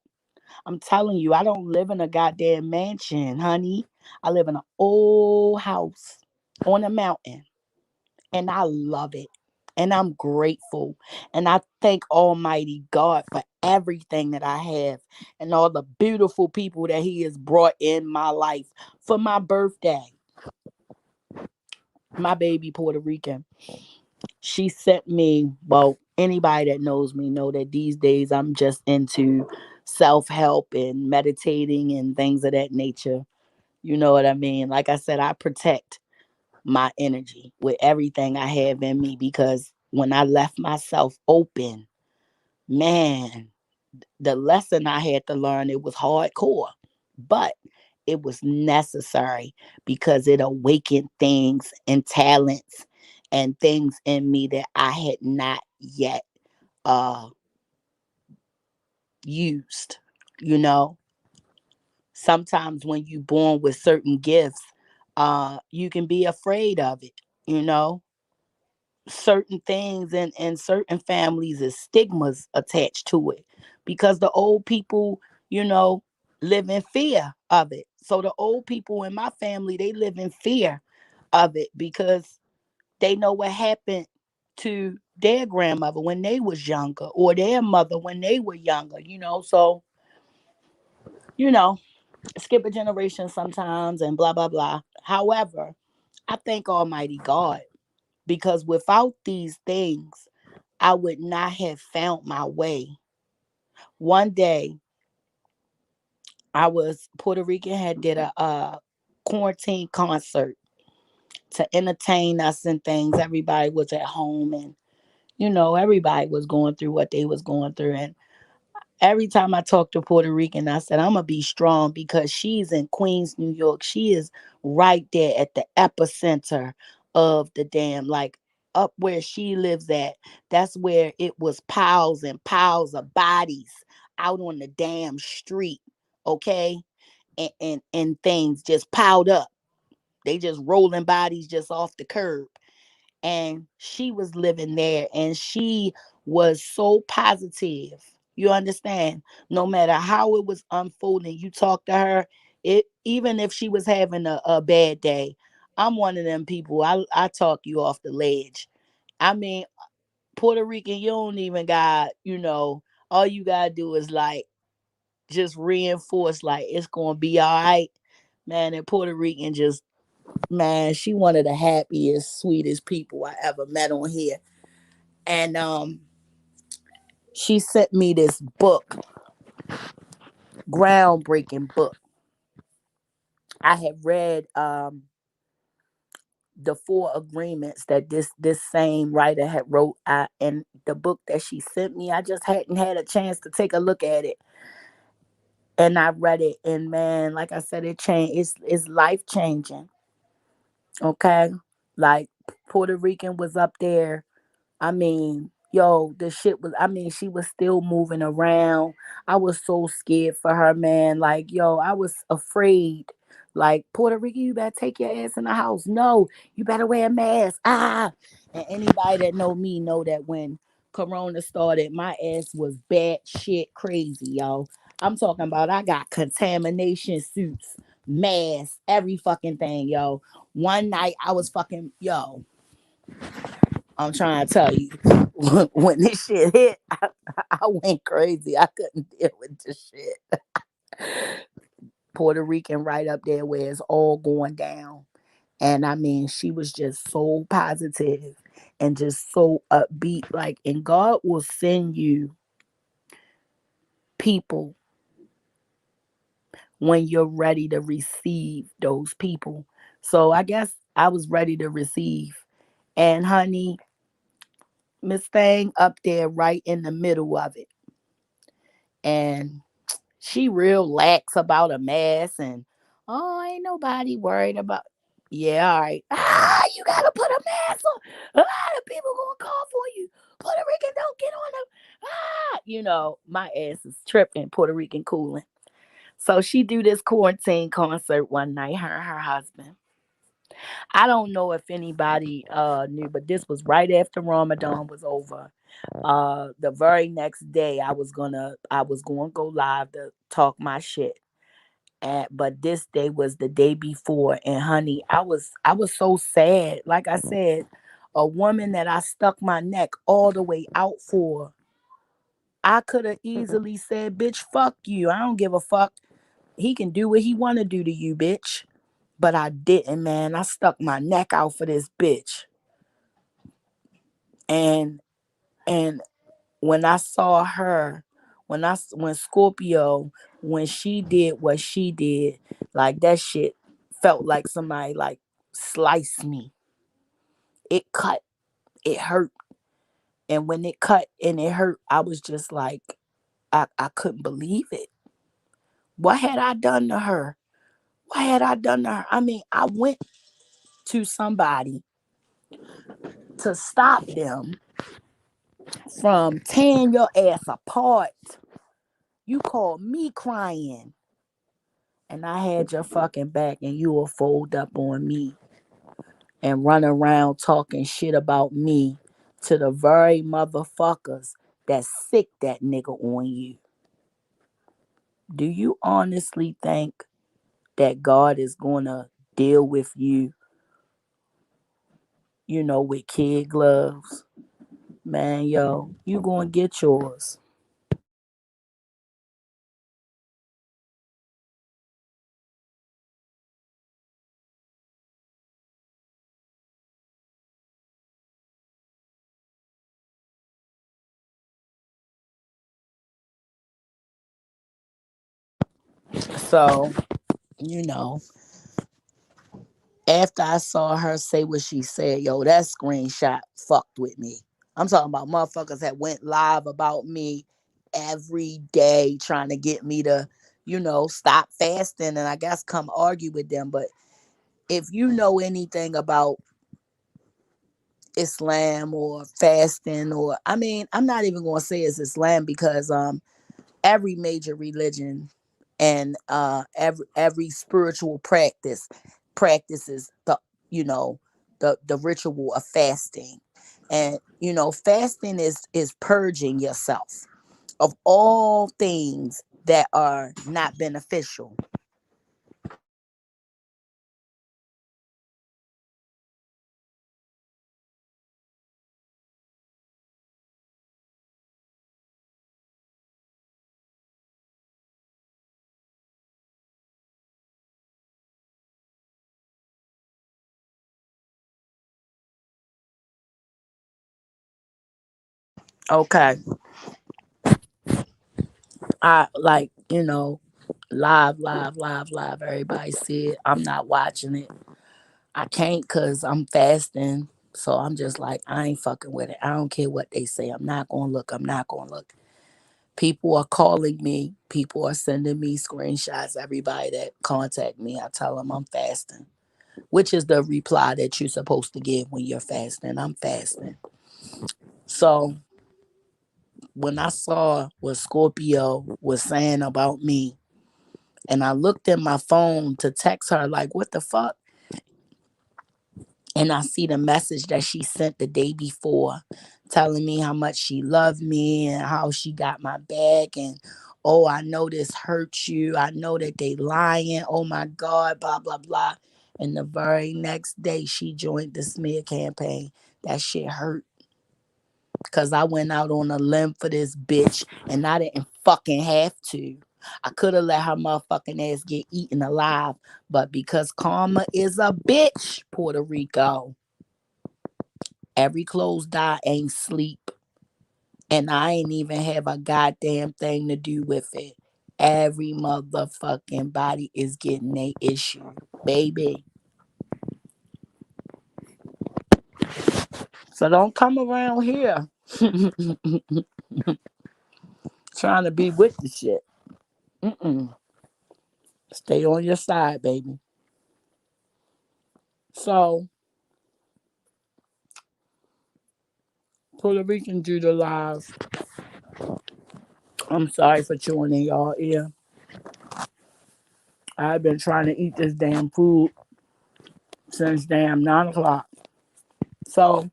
I'm telling you, I don't live in a goddamn mansion, honey. I live in an old house on a mountain, and I love it. And I'm grateful. And I thank Almighty God for everything that I have and all the beautiful people that He has brought in my life. For my birthday, my baby Puerto Rican, she sent me, well, anybody that knows me know that these days I'm just into self-help and meditating and things of that nature. You know what I mean? Like I said, I protect my energy with everything I have in me, because when I left myself open, man, the lesson I had to learn, it was hardcore, but it was necessary because it awakened things and talents and things in me that I had not yet uh used. You know, sometimes when you born with certain gifts, you can be afraid of it, you know. Certain things and certain families is stigmas attached to it, because the old people, you know, live in fear of it. So the old people in my family, they live in fear of it because they know what happened to their grandmother when they was younger, or their mother when they were younger, you know. So, you know, skip a generation sometimes and blah blah blah. However, I thank Almighty God, because without these things I would not have found my way. One day, I was Puerto Rican had did a quarantine concert to entertain us and things. Everybody was at home, and everybody was going through what they was going through. And every time I talk to Puerto Rican, I said, I'm gonna be strong, because she's in Queens, New York. She is right there at the epicenter of the damn, like, up where she lives at. That's where it was piles and piles of bodies out on the damn street. Okay. And things just piled up. They just rolling bodies just off the curb. And she was living there, and she was so positive. You understand? No matter how it was unfolding, you talk to her, even if she was having a bad day, I'm one of them people. I talk you off the ledge. I mean, Puerto Rican, you don't even got, all you gotta do is like just reinforce like it's gonna be all right. Man, and Puerto Rican just, man, she one of the happiest, sweetest people I ever met on here. And she sent me this book, groundbreaking book. I had read the four agreements that this same writer had wrote, and the book that she sent me, I just hadn't had a chance to take a look at it. And I read it, and man, like I said, it changed. It's life changing. Okay, like Puerto Rican was up there. I mean, yo, the shit was, I mean, she was still moving around. I was so scared for her, man. Like, yo, I was afraid. Like, Puerto Rican, you better take your ass in the house. No, you better wear a mask. Ah. And anybody that know me know that when Corona started, my ass was bad shit crazy, yo. I'm talking about I got contamination suits, masks, every fucking thing, yo. One night I was fucking, yo, I'm trying to tell you, when this shit hit, I went crazy. I couldn't deal with this shit. Puerto Rican right up there where it's all going down. And I mean, she was just so positive and just so upbeat. Like, and God will send you people when you're ready to receive those people. So I guess I was ready to receive. And honey, Miss Thing up there right in the middle of it. And she real lax about a mask and ain't nobody worried about. Yeah, all right. You gotta put a mask on. A lot of people gonna call for you. Puerto Rican don't get on them. My ass is tripping. Puerto Rican cooling. So she do this quarantine concert one night. Her and her husband. I don't know if anybody knew, but this was right after Ramadan was over. The very next day I was going to go live to talk my shit. But this day was the day before, and honey, I was so sad. Like I said, a woman that I stuck my neck all the way out for. I could have easily said, "Bitch, fuck you. I don't give a fuck. He can do what he want to do to you, bitch." But I didn't, man. I stuck my neck out for this bitch. And and when I saw her, when Scorpio, when she did what she did, like that shit felt like somebody like sliced me. It cut, it hurt. And when it cut and it hurt, I was just like, I couldn't believe it. What had I done to her? What had I done to her? I mean, I went to somebody to stop them from tearing your ass apart. You called me crying, and I had your fucking back, and you will fold up on me and run around talking shit about me to the very motherfuckers that sick that nigga on you. Do you honestly think that God is gonna deal with you, with kid gloves? Man, yo, you gonna get yours. So, you know, after I saw her say what she said, yo, that screenshot fucked with me. I'm talking about motherfuckers that went live about me every day trying to get me to, stop fasting and I guess come argue with them. But if you know anything about Islam or fasting, or I mean, I'm not even gonna say it's Islam because every major religion and every spiritual practices you know the ritual of fasting. And fasting is purging yourself of all things that are not beneficial. Okay. I like, live. Everybody see it. I'm not watching it. I can't because I'm fasting. So I'm just like, I ain't fucking with it. I don't care what they say. I'm not going to look. I'm not going to look. People are calling me. People are sending me screenshots. Everybody that contact me, I tell them I'm fasting, which is the reply that you're supposed to give when you're fasting. I'm fasting. So when I saw what Scorpio was saying about me, and I looked at my phone to text her, like, what the fuck? And I see the message that she sent the day before telling me how much she loved me and how she got my back. And, oh, I know this hurts you. I know that they lying. Oh, my God, blah, blah, blah. And the very next day, she joined the smear campaign. That shit hurt. Because I went out on a limb for this bitch and I didn't fucking have to. I could have let her motherfucking ass get eaten alive. But because karma is a bitch, Puerto Rico, every closed eye ain't sleep. And I ain't even have a goddamn thing to do with it. Every motherfucking body is getting a issue, baby. So don't come around here trying to be with the shit. Mm-mm. Stay on your side, baby. So, Puerto Rican do the live. I'm sorry for chewing in y'all ear. I've been trying to eat this damn food since damn 9 o'clock. So,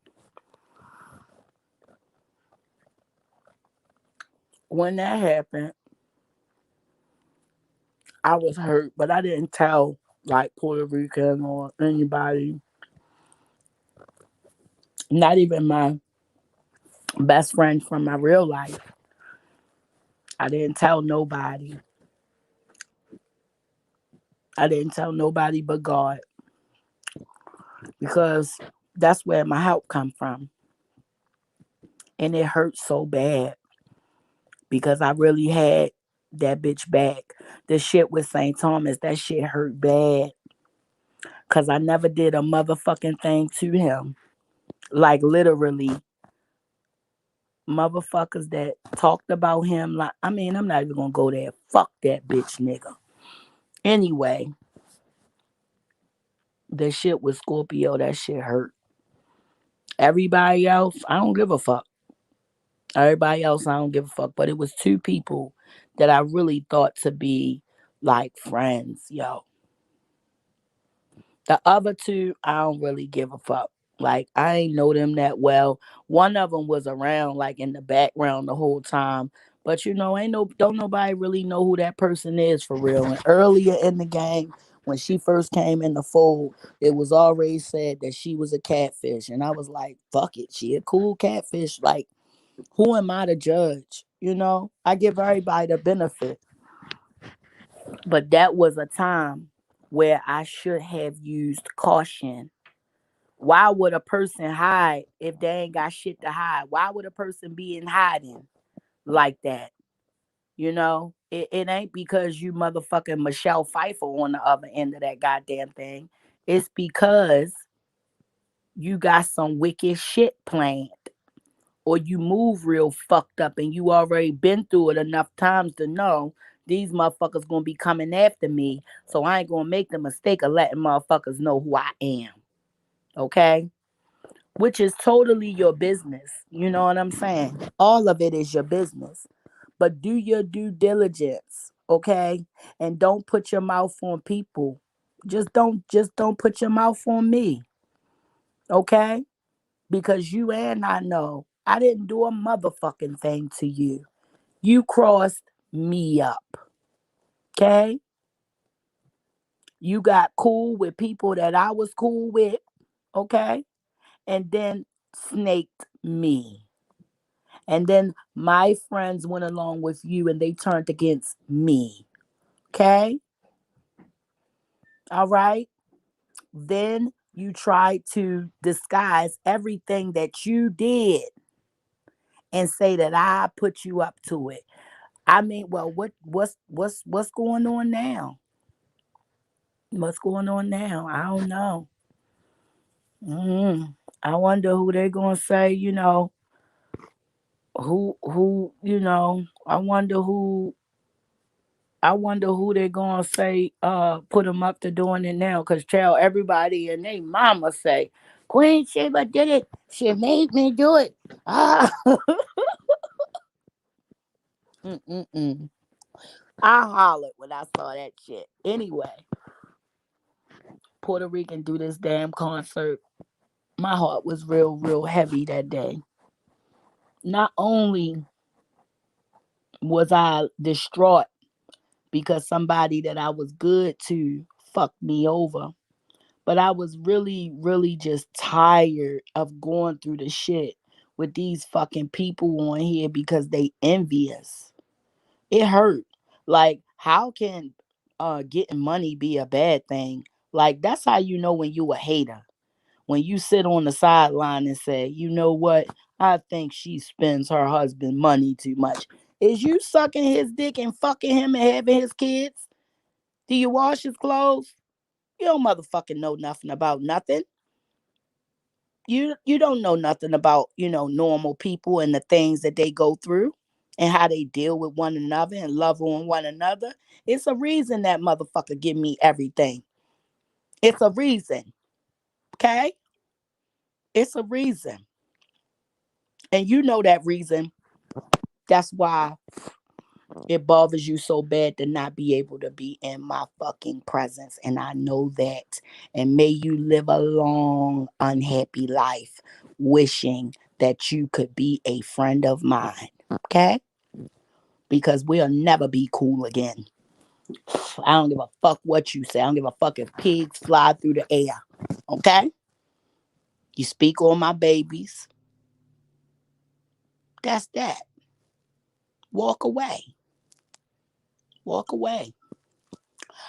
when that happened, I was hurt, but I didn't tell like Puerto Rican or anybody, not even my best friend from my real life. I didn't tell nobody. I didn't tell nobody but God because that's where my help come from. And it hurt so bad because I really had that bitch back. The shit with St. Thomas, that shit hurt bad because I never did a motherfucking thing to him. Like literally, motherfuckers that talked about him. Like, I mean, I'm not even gonna go there. Fuck that bitch nigga. Anyway, the shit with Scorpio, that shit hurt. Everybody else, I don't give a fuck. Everybody else, I don't give a fuck. But it was two people that I really thought to be like friends, yo. The other two, I don't really give a fuck. Like I ain't know them that well. One of them was around, like in the background the whole time. But ain't no don't nobody really know who that person is for real. And earlier in the game, when she first came in the fold, it was already said that she was a catfish, and I was like, "Fuck it, she a cool catfish." Like, who am I to judge? I give everybody the benefit, but that was a time where I should have used caution. Why would a person hide if they ain't got shit to hide? Why would a person be in hiding like that? It ain't because you motherfucking Michelle Pfeiffer on the other end of that goddamn thing. It's because you got some wicked shit planned, or you move real fucked up and you already been through it enough times to know these motherfuckers gonna be coming after me. So I ain't gonna make the mistake of letting motherfuckers know who I am. Okay? Which is totally your business. You know what I'm saying? All of it is your business. But do your due diligence, okay? And don't put your mouth on people. Just don't put your mouth on me, okay? Because you and I know I didn't do a motherfucking thing to you. You crossed me up, okay? You got cool with people that I was cool with, okay? And then snaked me. And then my friends went along with you and they turned against me. Okay? All right? Then you tried to disguise everything that you did and say that I put you up to it. I mean, well, what's going on now? What's going on now? I don't know. I wonder who they're gonna say. Who. I wonder who they're gonna say. Put them up to doing it now. Cause tell everybody and they mama say, Queen Sheba did it. She made me do it. Ah. Mm-mm-mm. I hollered when I saw that shit. Anyway, Puerto Rican do this damn concert. My heart was real, real heavy that day. Not only was I distraught because somebody that I was good to fucked me over, but I was really, really just tired of going through the shit with these fucking people on here because they envious. It hurt. Like, how can getting money be a bad thing? Like, that's how you know when you a hater. When you sit on the sideline and say, you know what, I think she spends her husband money too much. Is you sucking his dick and fucking him and having his kids? Do you wash his clothes? You don't motherfucking know nothing about nothing. You don't know nothing about, normal people and the things that they go through and how they deal with one another and love on one another. It's a reason that motherfucker give me everything. It's a reason. Okay? It's a reason. And you know that reason. That's why it bothers you so bad to not be able to be in my fucking presence. And I know that. And may you live a long, unhappy life wishing that you could be a friend of mine. Okay? Because we'll never be cool again. I don't give a fuck what you say. I don't give a fuck if pigs fly through the air. Okay? You speak on my babies. That's that. Walk away. Walk away.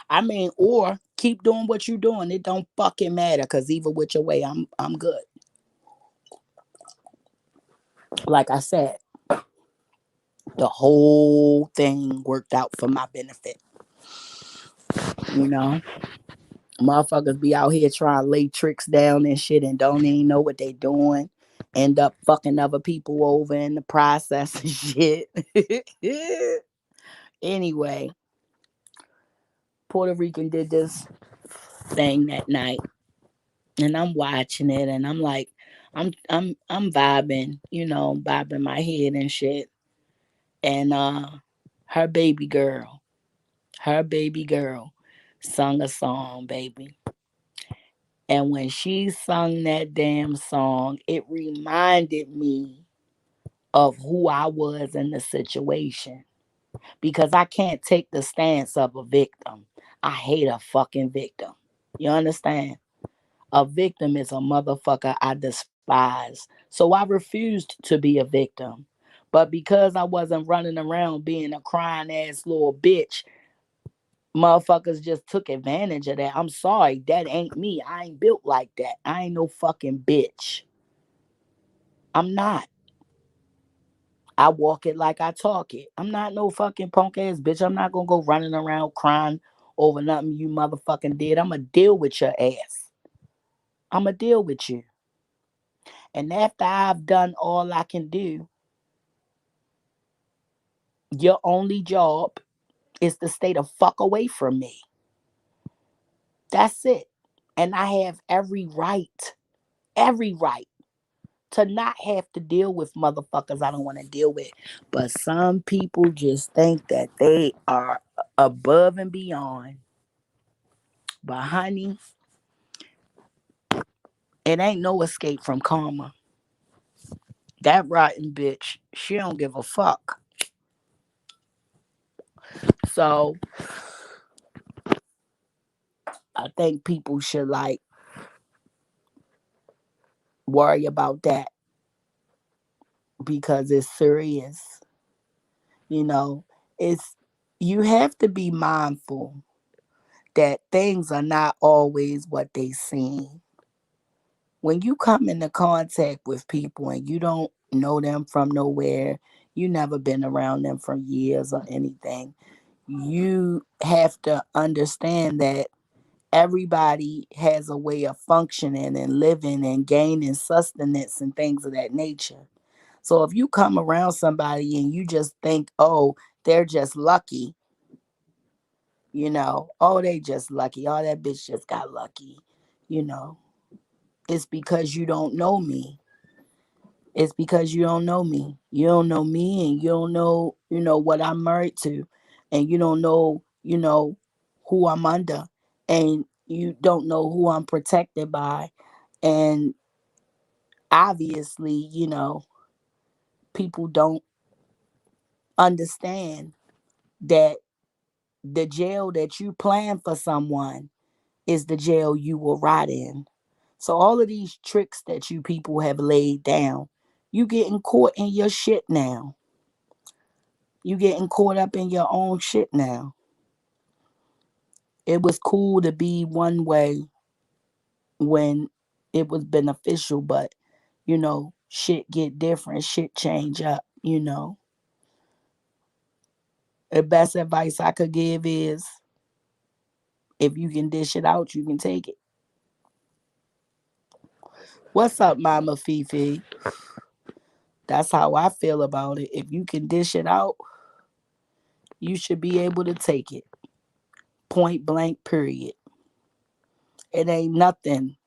I mean, or keep doing what you're doing. It don't fucking matter, cause either which way, I'm good. Like I said, the whole thing worked out for my benefit. You know, motherfuckers be out here trying to lay tricks down and shit, and don't even know what they doing. End up fucking other people over in the process and shit. Anyway, Puerto Rican did this thing that night, and I'm watching it, and I'm like, I'm vibing, bobbing my head and shit. And her baby girl, her baby girl, sung a song, baby. And when she sung that damn song, it reminded me of who I was in the situation. Because I can't take the stance of a victim. I hate a fucking victim. You understand? A victim is a motherfucker I despise. So I refused to be a victim. But because I wasn't running around being a crying ass little bitch, motherfuckers just took advantage of that. I'm sorry, that ain't me. I ain't built like that. I ain't no fucking bitch. I'm not. I walk it like I talk it. I'm not no fucking punk ass bitch. I'm not gonna go running around crying over nothing you motherfucking did. I'ma deal with your ass. I'ma deal with you. And after I've done all I can do, your only job is to stay the fuck away from me. That's it. And I have every right to not have to deal with motherfuckers I don't want to deal with. But some people just think that they are above and beyond. But honey, it ain't no escape from karma. That rotten bitch, she don't give a fuck. So I think people should like worry about that because it's serious. You know, it's you have to be mindful that things are not always what they seem. When you come into contact with people and you don't know them from nowhere. You never been around them for years or anything. You have to understand that everybody has a way of functioning and living and gaining sustenance and things of that nature. So if you come around somebody and you just think, oh, they're just lucky, oh, they just lucky. Oh, that bitch just got lucky. You know, it's because you don't know me. It's because you don't know me. You don't know me and you don't know, what I'm married to. And you don't know, who I'm under. And you don't know who I'm protected by. And obviously, people don't understand that the jail that you plan for someone is the jail you will rot in. So all of these tricks that you people have laid down, you getting caught in your shit now. You getting caught up in your own shit now. It was cool to be one way when it was beneficial, but shit get different, shit change up. The best advice I could give is if you can dish it out, you can take it. What's up, Mama Fifi? That's how I feel about it. If you can dish it out, you should be able to take it. Point blank, period. It ain't nothing.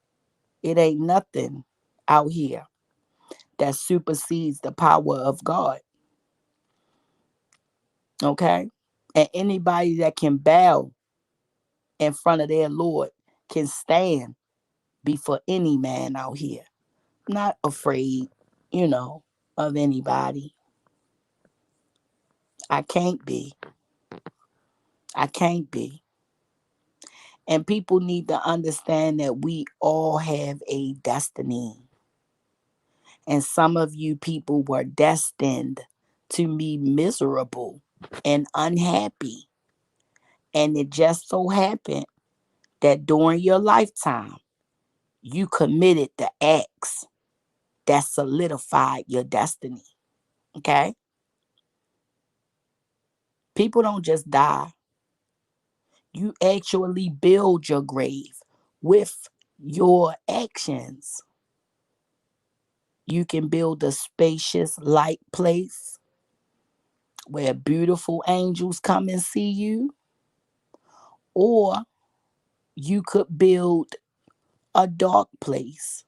It ain't nothing out here that supersedes the power of God. Okay? And anybody that can bow in front of their Lord can stand before any man out here. Not afraid, you know, of anybody. I can't be. I can't be. And people need to understand that we all have a destiny. And some of you people were destined to be miserable and unhappy. And it just so happened that during your lifetime, you committed the acts that solidified your destiny. Okay? People don't just die, you actually build your grave with your actions. You can build a spacious, light place where beautiful angels come and see you, or you could build a dark place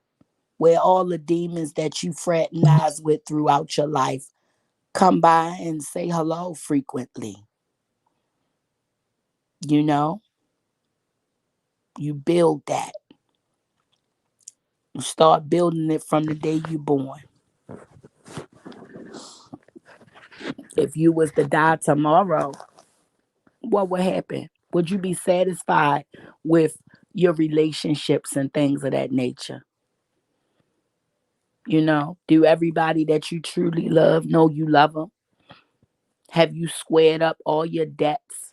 where all the demons that you fraternize with throughout your life come by and say hello frequently. You know, you build that. You start building it from the day you're born. If you was to die tomorrow, what would happen? Would you be satisfied with your relationships and things of that nature? Do everybody that you truly love know you love them? Have you squared up all your debts?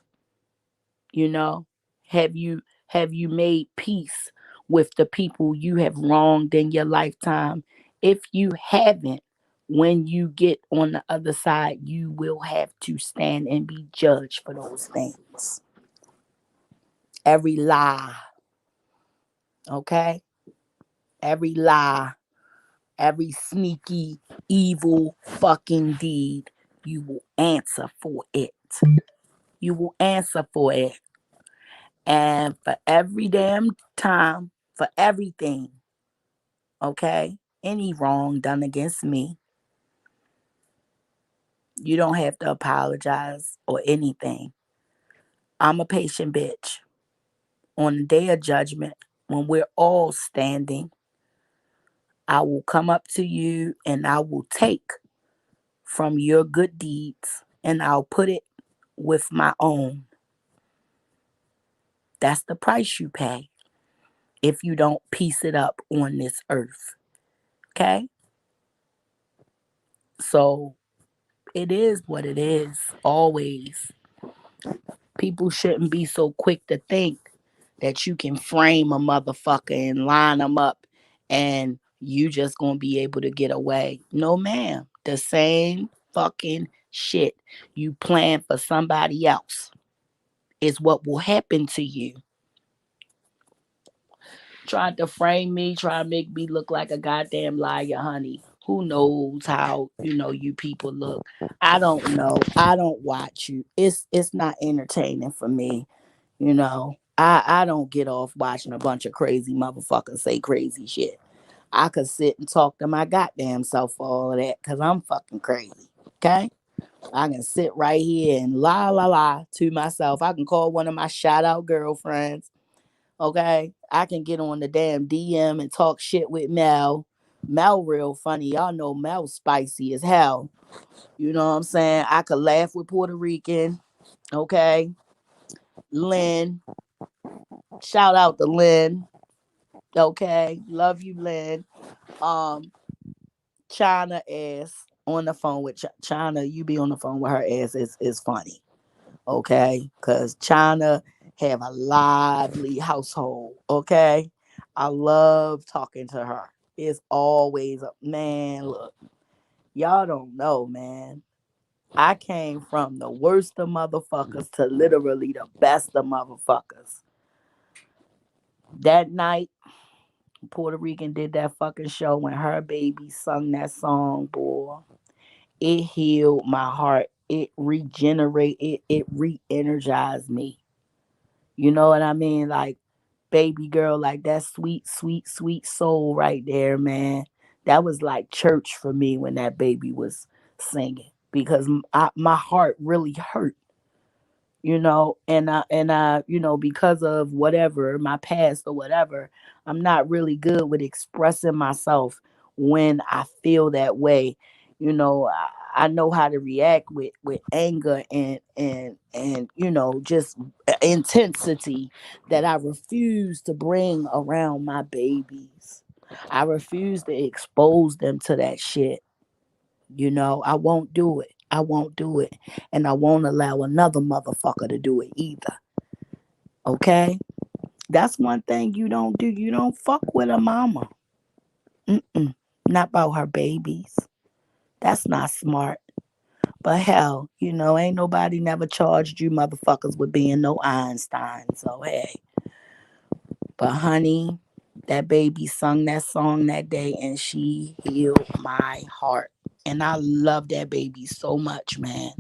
You know, have you made peace with the people you have wronged in your lifetime? If you haven't, when you get on the other side, you will have to stand and be judged for those things. Every lie, okay? Every lie, every sneaky, evil fucking deed, you will answer for it. You will answer for it. And for every damn time, for everything, okay? Any wrong done against me, you don't have to apologize or anything. I'm a patient bitch. On the day of judgment, when we're all standing, I will come up to you and I will take from your good deeds and I'll put it with my own. That's the price you pay if you don't piece it up on this earth. Okay? So it is what it is, always. People shouldn't be so quick to think that you can frame a motherfucker and line them up and You just gonna be able to get away. No, ma'am. The same fucking shit you plan for somebody else is what will happen to you. Tried to frame me, try to make me look like a goddamn liar, honey. Who knows how, you people look. I don't know. I don't watch you. It's not entertaining for me, you know. I don't get off watching a bunch of crazy motherfuckers say crazy shit. I could sit and talk to my goddamn self for all of that because I'm fucking crazy. Okay? I can sit right here and la la la to myself. I can call one of my shout out girlfriends. Okay? I can get on the damn DM and talk shit with Mel. Mel real funny. Y'all know Mel spicy as hell. You know what I'm saying? I could laugh with Puerto Rican. Okay? Lynn. Shout out to Lynn. Okay? Love you, Lynn. Um, China ass on the phone with China. You be on the phone with her ass is funny. Okay? Because China have a lively household. Okay? I love talking to her. It's always a man. Look, y'all don't know, man. I came from the worst of motherfuckers to literally the best of motherfuckers. That night, Puerto Rican did that fucking show when her baby sung that song, boy. It healed my heart. It regenerated. It re-energized me. You know what I mean? Like, baby girl, like that sweet, sweet, sweet soul right there, man. That was like church for me when that baby was singing because my heart really hurt, and I because of whatever my past or whatever, I'm not really good with expressing myself when I feel that way. I know how to react with anger and just intensity that I refuse to bring around my babies. I refuse to expose them to that shit. I won't do it. I won't do it. And I won't allow another motherfucker to do it either. Okay? That's one thing you don't do. You don't fuck with a mama. Mm-mm. Not about her babies. That's not smart. But hell, ain't nobody never charged you motherfuckers with being no Einstein. So hey. But honey, that baby sung that song that day and she healed my heart. And I love that baby so much, man.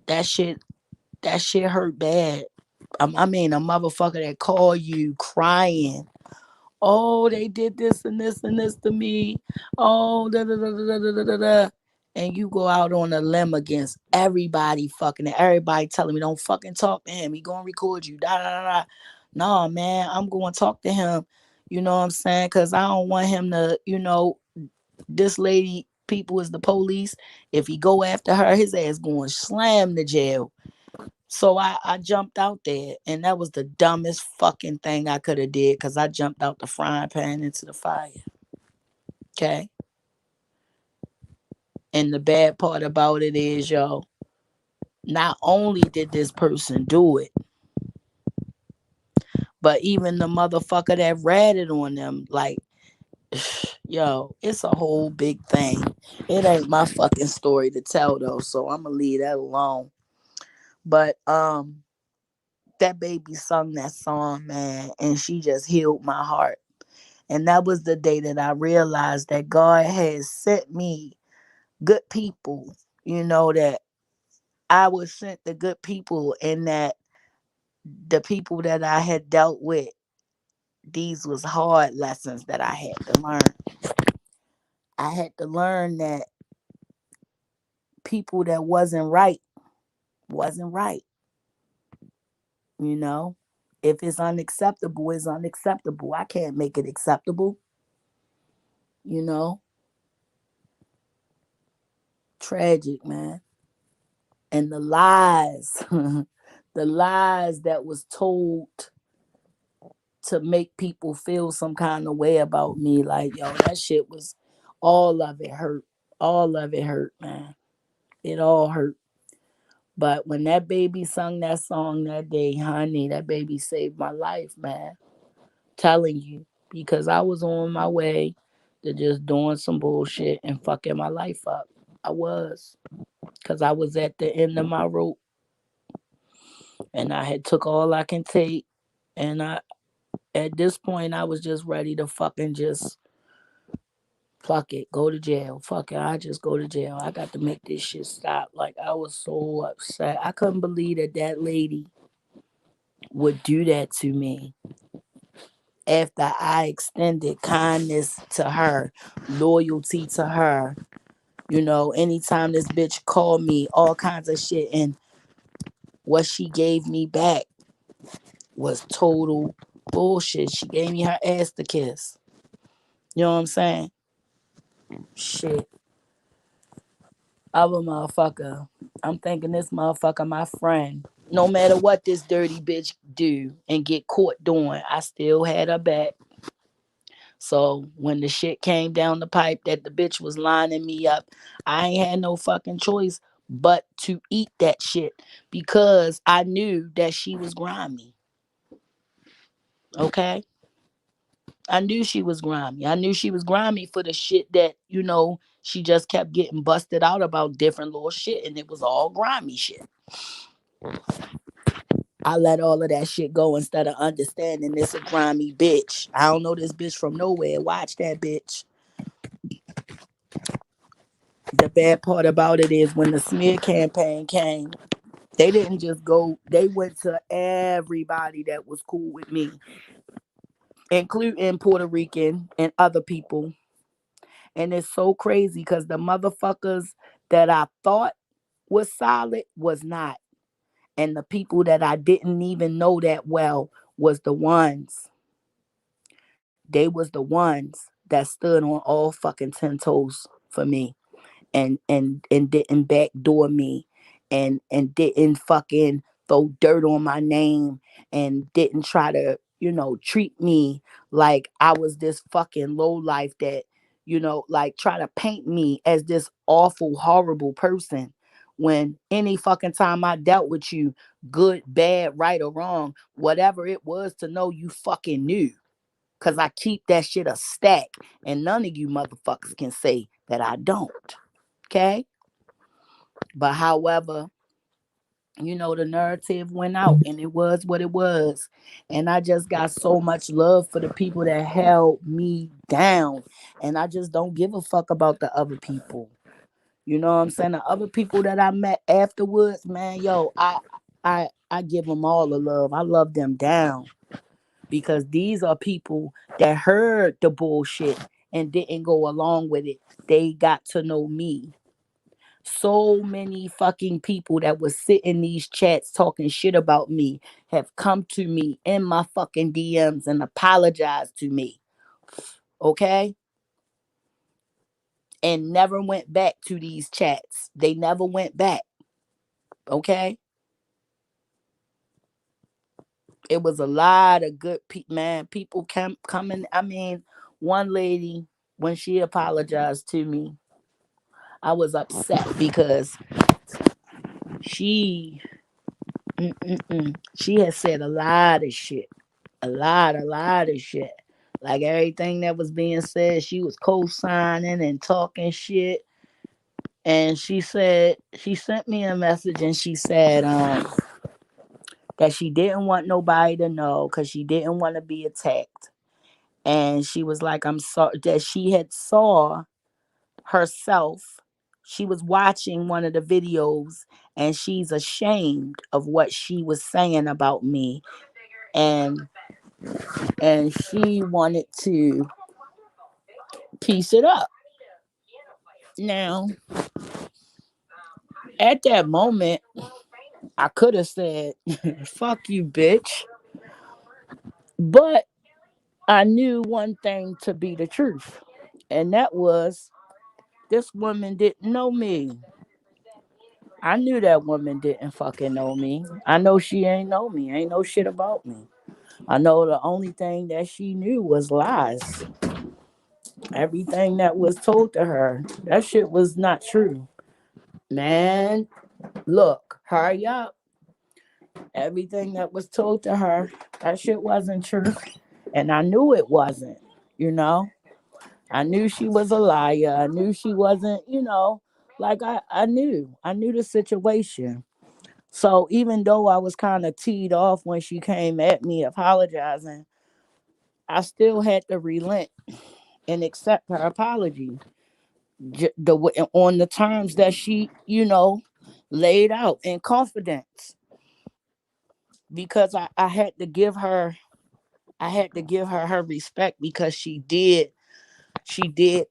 That shit that shit hurt bad. I mean, a motherfucker that call you crying. Oh, they did this and this and this to me. Oh, da da da da da da da da. And you go out on a limb against everybody fucking and everybody telling me don't fucking talk to him. He gonna record you. Da da da da. No, man, I'm going to talk to him. You know what I'm saying? Because I don't want him to, this lady, people is the police. If he go after her, his ass going slam the jail. So I jumped out there, and that was the dumbest fucking thing I could have did because I jumped out the frying pan into the fire. Okay. And the bad part about it is, yo, not only did this person do it, but even the motherfucker that ratted on them, like, yo, it's a whole big thing. It ain't my fucking story to tell though, so I'm gonna leave that alone. But that baby sung that song, man, and she just healed my heart. And that was the day that I realized that God has sent me good people, that I was sent the good people and that the people that I had dealt with, these was hard lessons that I had to learn. I had to learn that people that wasn't right, you know. If it's unacceptable, it's unacceptable. I can't make it acceptable, you know. Tragic, man. And the lies, the lies that was told to make people feel some kind of way about me. Like, yo, that shit was all of it hurt. All of it hurt, man. It all hurt. But when that baby sung that song that day, honey, that baby saved my life, man. Telling you. because I was on my way to just doing some bullshit and fucking my life up. I was, because I was at the end of my rope and I had took all I can take. And at this point, I was just ready to fucking just fuck it, go to jail. Fuck it, I just go to jail. I got to make this shit stop. Like, I was so upset. I couldn't believe that that lady would do that to me after I extended kindness to her, loyalty to her. You know, anytime this bitch called me, all kinds of shit, and what she gave me back was total bullshit. She gave me her ass to kiss. You know what I'm saying? Shit. Other motherfucker. I'm thinking this motherfucker my friend. No matter what this dirty bitch do and get caught doing, I still had her back. So when the shit came down the pipe that the bitch was lining me up, I ain't had no fucking choice but to eat that shit because I knew that she was grimy. Okay? I knew she was grimy. I knew she was grimy for the shit that, she just kept getting busted out about different little shit, and it was all grimy shit. I let all of that shit go instead of understanding this a grimy bitch. I don't know this bitch from nowhere. Watch that bitch. The bad part about it is when the smear campaign came, they didn't just go, they went to everybody that was cool with me, including Puerto Rican and other people. And it's so crazy because the motherfuckers that I thought was solid was not. And the people that I didn't even know that well was the ones. They was the ones that stood on all fucking 10 toes for me and didn't backdoor me and didn't fucking throw dirt on my name and didn't try to treat me like I was this fucking low life that like try to paint me as this awful horrible person when any fucking time I dealt with you, good, bad, right or wrong, whatever it was to know, you fucking knew. Cause I keep that shit a stack and none of you motherfuckers can say that I don't. Okay. But however, the narrative went out and it was what it was. And I just got so much love for the people that held me down. And I just don't give a fuck about the other people. You know what I'm saying? The other people that I met afterwards, man, yo, I give them all the love. I love them down because these are people that heard the bullshit and didn't go along with it. They got to know me. So many fucking people that was sitting in these chats talking shit about me have come to me in my fucking DMs and apologized to me. Okay? And never went back to these chats. They never went back. Okay? It was a lot of good people coming. I mean, one lady, when she apologized to me, I was upset because she she had said a lot of shit. A lot of shit. Like everything that was being said, she was co-signing and talking shit. And she sent me a message and she said that she didn't want nobody to know because she didn't want to be attacked. And she was like, I'm sorry that she had saw herself. She was watching one of the videos and she's ashamed of what she was saying about me. And she wanted to piece it up. Now, at that moment, I could have said, fuck you, bitch. But I knew one thing to be the truth. And that was this woman didn't know me. I knew that woman didn't fucking know me. I know she ain't know me. Ain't no shit about me. I know the only thing that she knew was lies. Everything that was told to her, that shit was not true. Man, look, hurry up. Everything that was told to her, that shit wasn't true. And I knew it wasn't, you know. I knew she was a liar. I knew she wasn't, like I knew the situation. So even though I was kind of teed off when she came at me apologizing, I still had to relent and accept her apology on the terms that she, laid out in confidence, because I had to give her her respect, because she did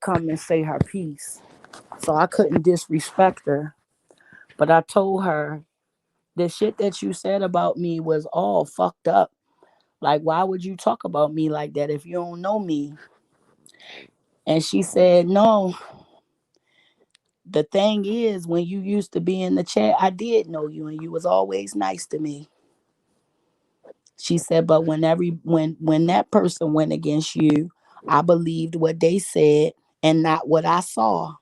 come and say her piece. So I couldn't disrespect her. But I told her, the shit that you said about me was all fucked up. Like, why would you talk about me like that if you don't know me? And she said, no, the thing is, when you used to be in the chat, I did know you and you was always nice to me. She said, but when that person went against you, I believed what they said and not what I saw.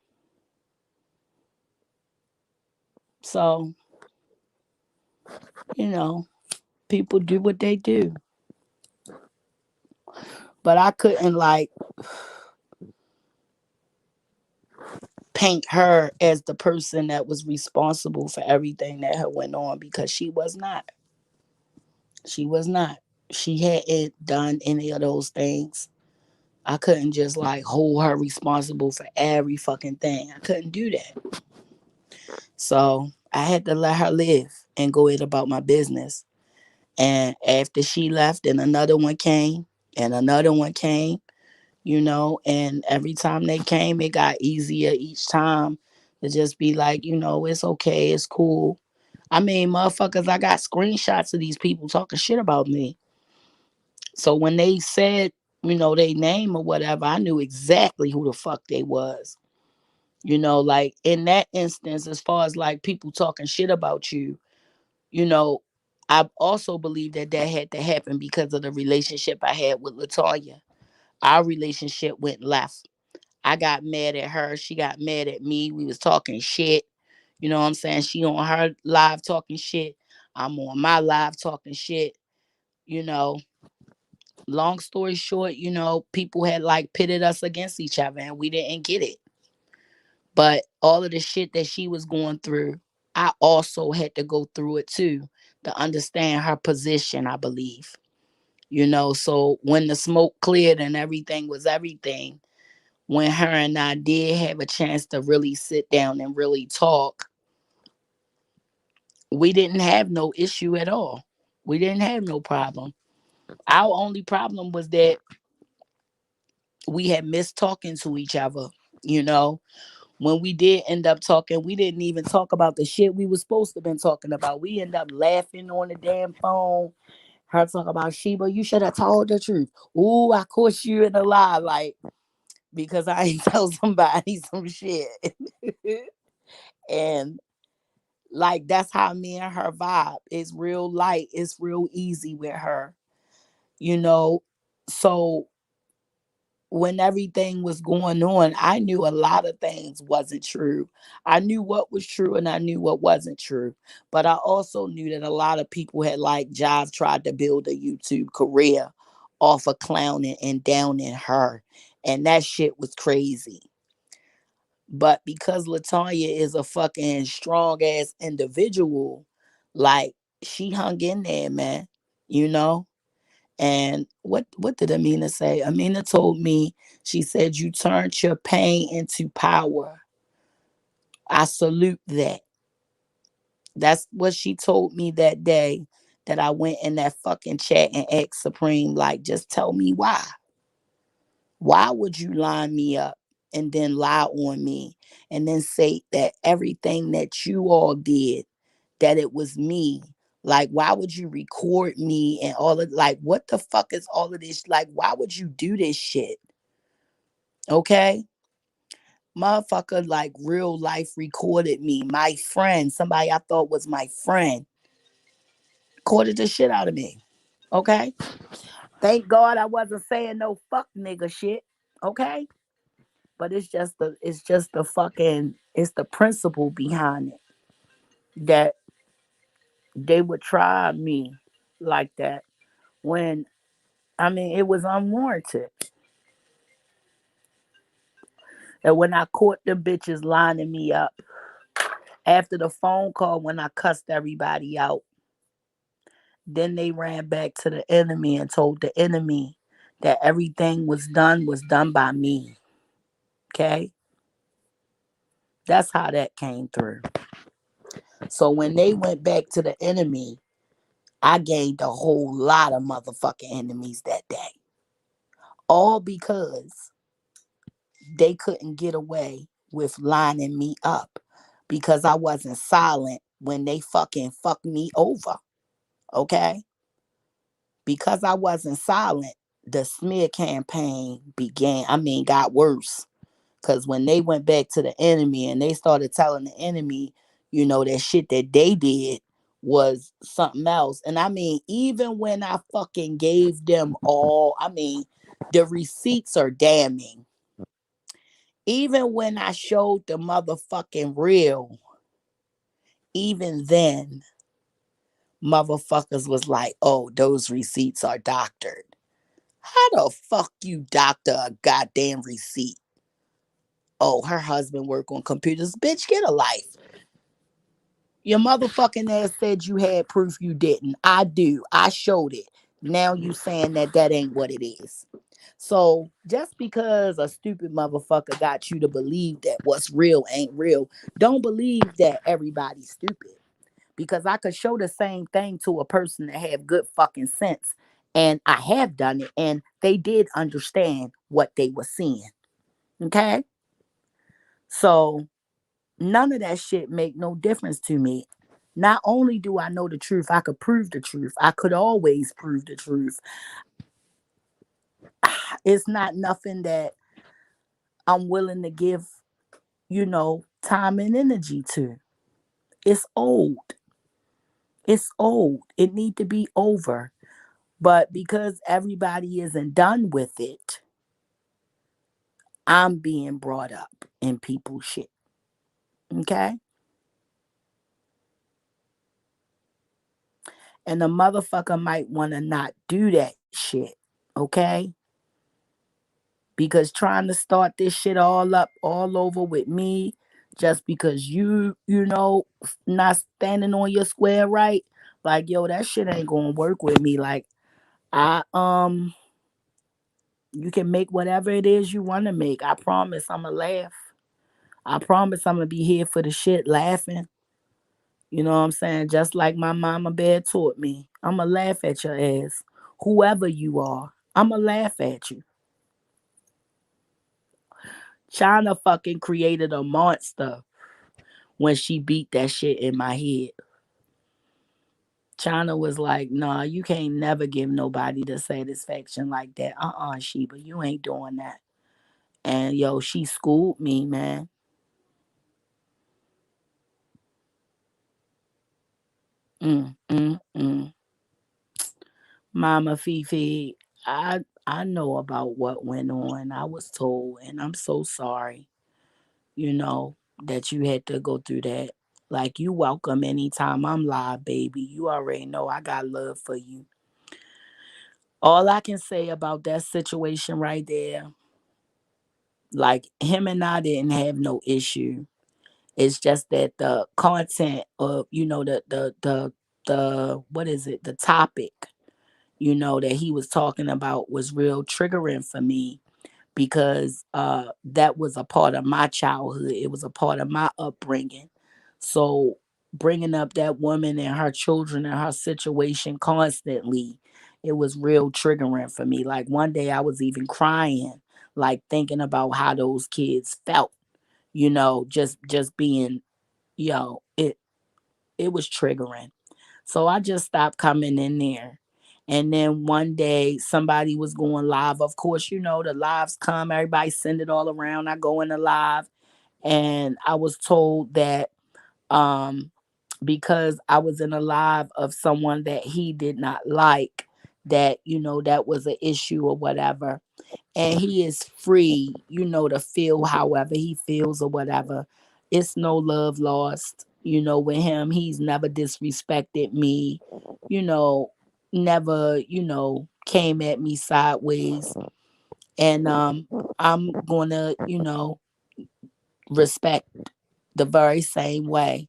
So, you know, people do what they do. But I couldn't like paint her as the person that was responsible for everything that had went on, because she was not. She was not. She hadn't done any of those things. I couldn't just like hold her responsible for every fucking thing. I couldn't do that. So I had to let her live and go it about my business. And after she left, and another one came, and another one came, and every time they came, it got easier each time to just be like, it's okay, it's cool. I mean, motherfuckers, I got screenshots of these people talking shit about me. So when they said, their name or whatever, I knew exactly who the fuck they was. Like in that instance, as far as like people talking shit about you, you know, I also believe that that had to happen because of the relationship I had with Latoya. Our relationship went left. I got mad at her. She got mad at me. We was talking shit. You know what I'm saying? She on her live talking shit. I'm on my live talking shit. You know, long story short, people had like pitted us against each other and we didn't get it. But all of the shit that she was going through, I also had to go through it too, to understand her position, I believe. So when the smoke cleared and everything was everything, when her and I did have a chance to really sit down and really talk, we didn't have no issue at all. We didn't have no problem. Our only problem was that we had missed talking to each other. You know, when we did end up talking, we didn't even talk about the shit we was supposed to been talking about. We end up laughing on the damn phone. Her talk about, Sheba, you should have told the truth. Ooh, I caught you in a lie, like, because I ain't tell somebody some shit. And like that's how me and her vibe. It's real light. It's real easy with her. You know, so when everything was going on, I knew a lot of things wasn't true. I knew what was true and I knew what wasn't true. But I also knew that a lot of people had like Jive tried to build a YouTube career off of clowning and downing her. And that shit was crazy. But because Latanya is a fucking strong ass individual, like she hung in there, man. You know? And what did Amina say? Amina told me, she said, you turned your pain into power. I salute that. That's what she told me that day that I went in that fucking chat and asked Supreme, like, just tell me why. Why would you line me up and then lie on me and then say that everything that you all did, that it was me? Like, why would you record me and all of, like, what the fuck is all of this? Like, why would you do this shit? Okay. Motherfucker, like real life recorded me. My friend, somebody I thought was my friend, recorded the shit out of me. Okay. Thank God I wasn't saying no fuck nigga shit. Okay. But it's just the fucking, it's the principle behind it, that they would try me like that when I mean, it was unwarranted. And when I caught the bitches lining me up after the phone call when I cussed everybody out, then they ran back to the enemy and told the enemy that everything was done by me. Okay? That's how that came through. So when they went back to the enemy, I gained a whole lot of motherfucking enemies that day. All because they couldn't get away with lining me up because I wasn't silent when they fucking fucked me over. Okay? Because I wasn't silent, the smear campaign got worse. Because when they went back to the enemy and they started telling the enemy, that shit that they did was something else. And I mean, even when I fucking gave them the receipts are damning. Even when I showed the motherfucking real, even then, motherfuckers was like, oh, those receipts are doctored. How the fuck you doctor a goddamn receipt? Oh, her husband work on computers. Bitch, get a life. Your motherfucking ass said you had proof you didn't. I do. I showed it. Now you saying that ain't what it is. So just because a stupid motherfucker got you to believe that what's real ain't real, don't believe that everybody's stupid. Because I could show the same thing to a person that have good fucking sense. And I have done it. And they did understand what they were seeing. Okay? So none of that shit make no difference to me. Not only do I know the truth, I could prove the truth. I could always prove the truth. It's not nothing that I'm willing to give, time and energy to. It's old. It's old. It need to be over. But because everybody isn't done with it, I'm being brought up in people's shit. Okay? And the motherfucker might want to not do that shit. Okay? Because trying to start this shit all up all over with me just because not standing on your square right, like, yo, that shit ain't gonna work with me. Like, I you can make whatever it is you want to make. I promise I'ma laugh. I promise I'm gonna be here for the shit laughing. You know what I'm saying? Just like my mama bear taught me. I'ma laugh at your ass. Whoever you are, I'ma laugh at you. China fucking created a monster when she beat that shit in my head. China was like, nah, you can't never give nobody the satisfaction like that. Sheba, you ain't doing that. And yo, she schooled me, man. Mm. Mama Fifi, I know about what went on. I was told, and I'm so sorry, you know, that you had to go through that. Like, you welcome anytime I'm live, baby. You already know I got love for you. All I can say about that situation right there, like, him and I didn't have no issue. It's just that the content of, the what is it, the topic, that he was talking about was real triggering for me because that was a part of my childhood. It was a part of my upbringing. So bringing up that woman and her children and her situation constantly, it was real triggering for me. Like, one day I was even crying, like, thinking about how those kids felt, just being, it was triggering. So I just stopped coming in there. And then one day somebody was going live. Of course, the lives come, everybody send it all around. I go in the live and I was told that um because I was in a live of someone that he did not like, that, that was an issue or whatever. And he is free, to feel however he feels or whatever. It's no love lost, with him. He's never disrespected me, you know, never, came at me sideways, and I'm gonna, respect the very same way.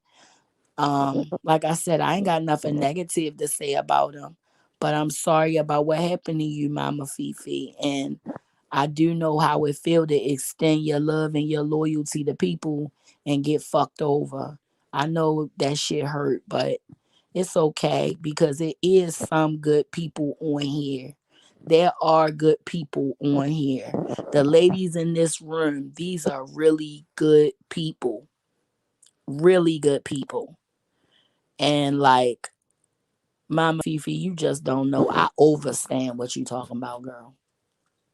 Like I said, I ain't got nothing negative to say about him, but I'm sorry about what happened to you, Mama Fifi. And I do know how it feel to extend your love and your loyalty to people and get fucked over. I know that shit hurt, but it's okay because it is some good people on here. There are good people on here. The ladies in this room, these are really good people. Really good people. And like Mama Fifi, you just don't know. I overstand what you talking about, girl.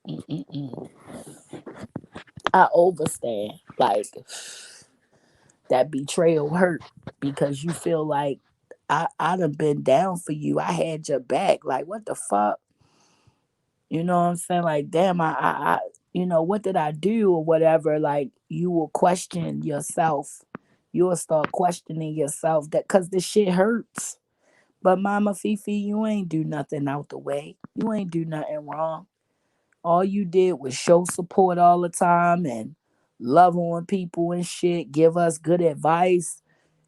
Mm-mm-mm. I overstand. Like that betrayal hurt because you feel like I done been down for you. I had your back. Like what the fuck? You know what I'm saying? Like damn, what did I do or whatever? Like you will question yourself. You will start questioning yourself that because the shit hurts. But Mama Fifi, you ain't do nothing out the way. You ain't do nothing wrong. All you did was show support all the time and love on people and shit, give us good advice,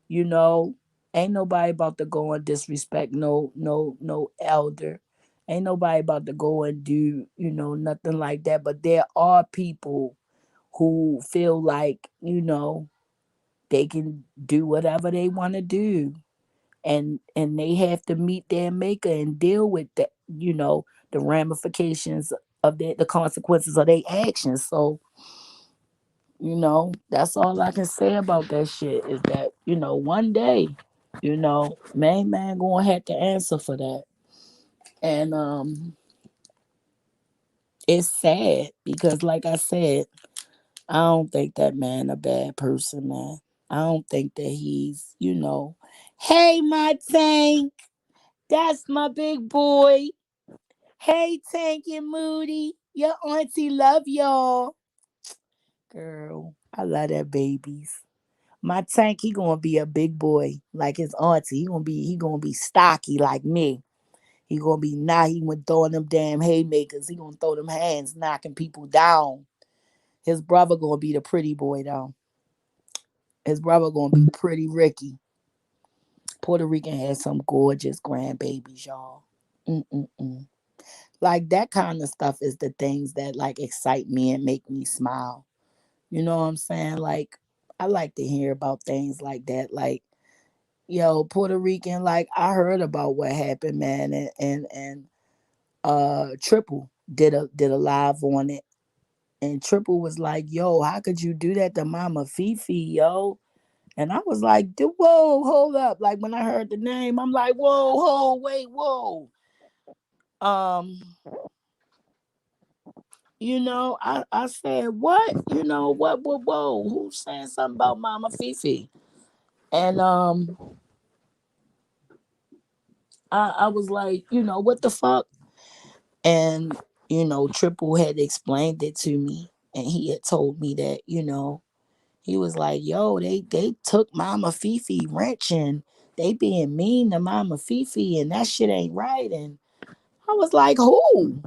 you know. Ain't nobody about to go and disrespect no elder. Ain't nobody about to go and do, nothing like that. But there are people who feel like, they can do whatever they want to do, and they have to meet their maker and deal with that, the ramifications of the consequences of their actions. So that's all I can say about that shit is that one day, man gonna have to answer for that. And it's sad because like I said, I don't think that man a bad person, man. I don't think that he's, hey, my Tank, that's my big boy. Hey, Tank and Moody. Your auntie love y'all. Girl, I love that babies. My Tank, he gonna be a big boy like his auntie. He gonna be stocky like me. He gonna be he went throwing them damn haymakers. He gonna throw them hands, knocking people down. His brother gonna be the pretty boy though. His brother gonna be pretty Ricky. Puerto Rican has some gorgeous grandbabies, y'all. Mm-mm-mm. Like that kind of stuff is the things that like excite me and make me smile. You know what I'm saying? Like I like to hear about things like that. Like, Puerto Rican, like I heard about what happened, man, and Triple did a live on it. And Triple was like, yo, how could you do that to Mama Fifi, yo? And I was like, whoa, hold up. Like when I heard the name, I'm like, whoa, wait, whoa. Um, I said, what? Whoa, who's saying something about Mama Fifi? And I was like, what the fuck? And, Triple had explained it to me. And he had told me that, he was like, yo, they took Mama Fifi wrench and they being mean to Mama Fifi and that shit ain't right. And I was like, who?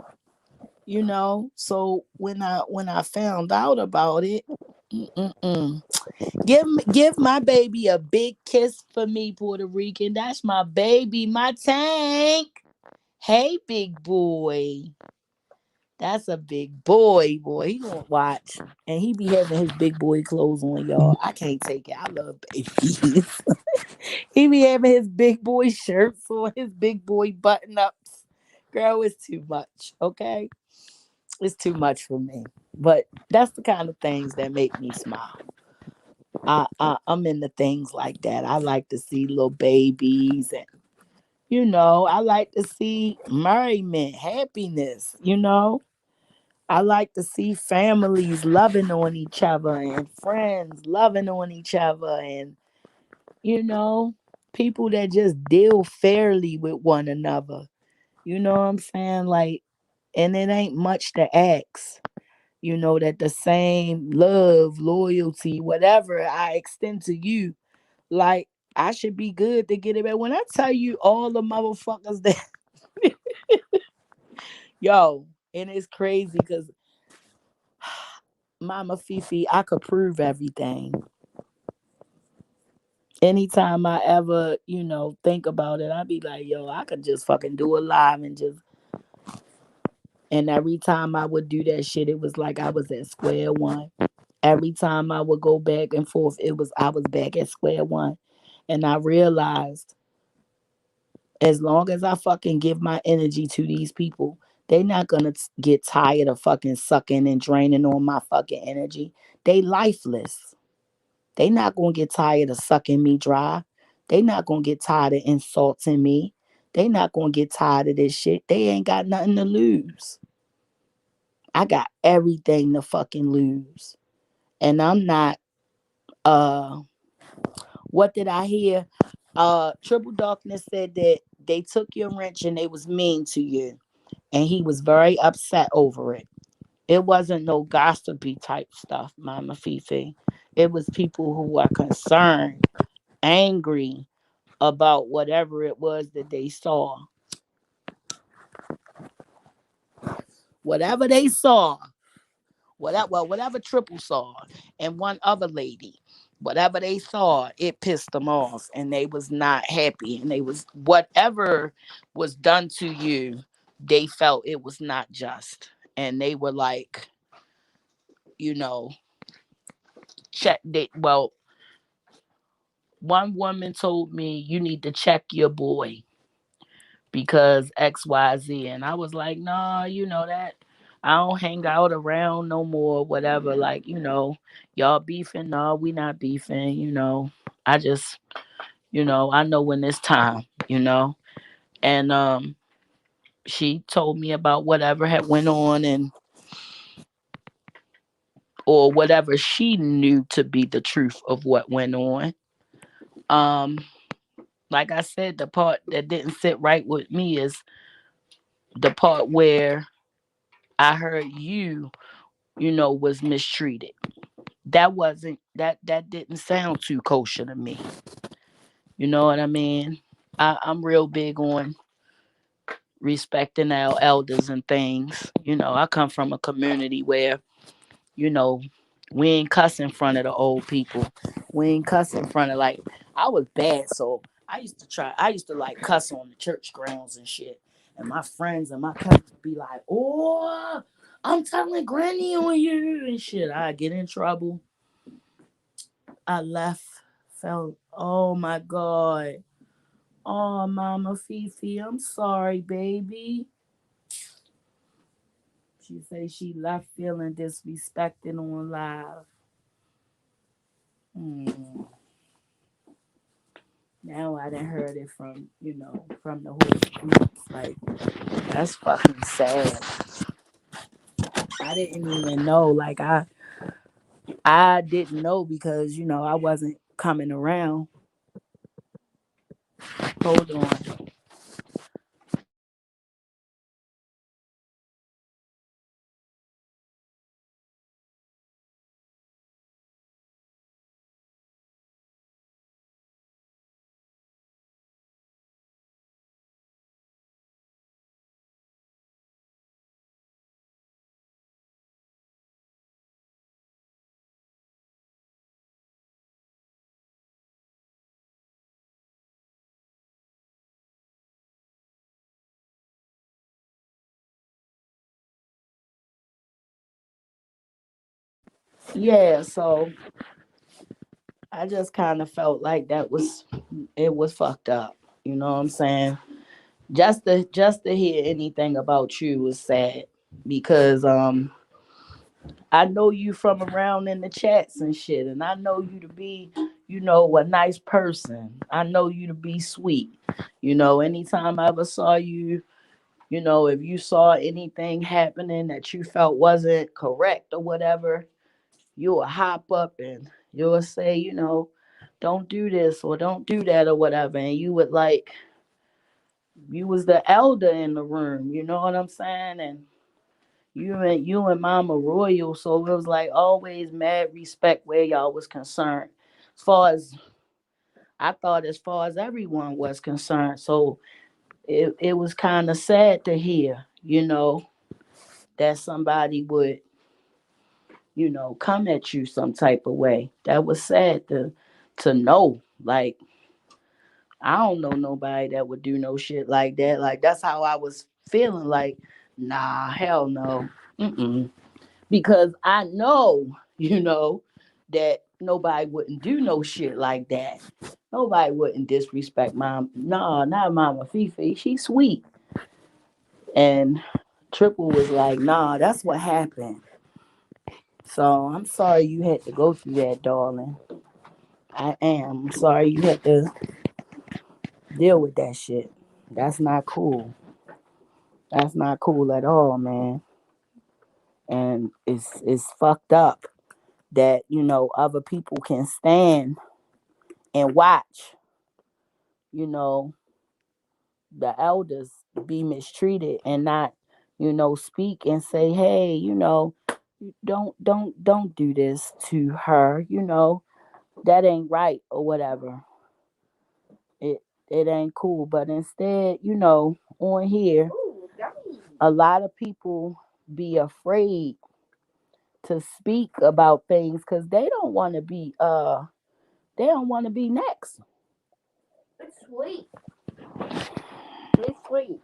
So when I found out about it, mm-mm-mm. Give my baby a big kiss for me, Puerto Rican. That's my baby, my Tank. Hey, big boy. That's a big boy. He gonna watch, and he be having his big boy clothes on, y'all. I can't take it. I love babies. He be having his big boy shirts on, his big boy button ups. Girl, it's too much. Okay, it's too much for me. But that's the kind of things that make me smile. I'm into things like that. I like to see little babies, and I like to see merriment, happiness. I like to see families loving on each other and friends loving on each other, and you know people that just deal fairly with one another. You know what I'm saying? Like, and it ain't much to ask. That the same love, loyalty, whatever I extend to you, like I should be good to get it back. When I tell you all the motherfuckers that Yo, and it's crazy because Mama Fifi, I could prove everything. Anytime I ever, think about it, I'd be like, yo, I could just fucking do a live and just, and every time I would do that shit, it was like I was at square one. Every time I would go back and forth, I was back at square one. And I realized as long as I fucking give my energy to these people, they not gonna get tired of fucking sucking and draining on my fucking energy. They lifeless. They not gonna get tired of sucking me dry. They not gonna get tired of insulting me. They not gonna get tired of this shit. They ain't got nothing to lose. I got everything to fucking lose. And I'm not what did I hear? Triple Darkness said that they took your wrench and they was mean to you. And he was very upset over it. It wasn't no gossipy type stuff, Mama Fifi. It was people who were concerned, angry about whatever it was that they saw. Whatever they saw, whatever Triple saw, and one other lady, whatever they saw, it pissed them off, and they was not happy, and they was whatever was done to you, they felt it was not just, and they were like, you know, check. One woman told me you need to check your boy because XYZ. And I was like, nah, that I don't hang out around no more, whatever. Like, y'all beefing. No, we not beefing. I just, I know when it's time. And she told me about whatever had went on and or whatever she knew to be the truth of what went on. Um, like I said, the part that didn't sit right with me is the part where I heard was mistreated. That wasn't that didn't sound too kosher to me. You know what I mean? I'm real big on respecting our elders and things. I come from a community where, you know, we ain't cuss in front of the old people. We ain't cuss in front of like I was bad, so I used to like cuss on the church grounds and shit. And my friends and my cousins be like, oh, I'm telling granny on you and shit. I get in trouble. I left, felt, oh my God. Oh, Mama Fifi, I'm sorry, baby. She say she left feeling disrespected on live. Hmm. Now I done heard it from the whole group. Like, that's fucking sad. I didn't even know. Like, I didn't know because, I wasn't coming around. Hold on. Yeah, so I just kind of felt like it was fucked up. You know what I'm saying? Just to hear anything about you was sad because I know you from around in the chats and shit, and I know you to be, a nice person. I know you to be sweet. Anytime I ever saw you, if you saw anything happening that you felt wasn't correct or whatever, you'll hop up and you'll say, don't do this or don't do that or whatever. And you would like, you was the elder in the room, you know what I'm saying? And you and Mama Royal, so it was like always mad respect where y'all was concerned. As far as I thought, as far as everyone was concerned. So it was kind of sad to hear, that somebody would, come at you some type of way. That was sad to know. Like, I don't know nobody that would do no shit like that. Like, that's how I was feeling. Like, nah, hell no. Mm-mm. Because I know, that nobody wouldn't do no shit like that. Nobody wouldn't disrespect mom. No, not Mama Fifi. She's sweet. And Triple was like, nah, that's what happened. So I'm sorry you had to go through that, darling. I am. I'm sorry you had to deal with that shit. That's not cool. That's not cool at all, man. And it's fucked up that, other people can stand and watch, you know, the elders be mistreated and not, speak and say, hey, don't do this to her, that ain't right or whatever. It ain't cool. But instead, on here, a lot of people be afraid to speak about things because they don't want to be next. It's sweet. It's sweet.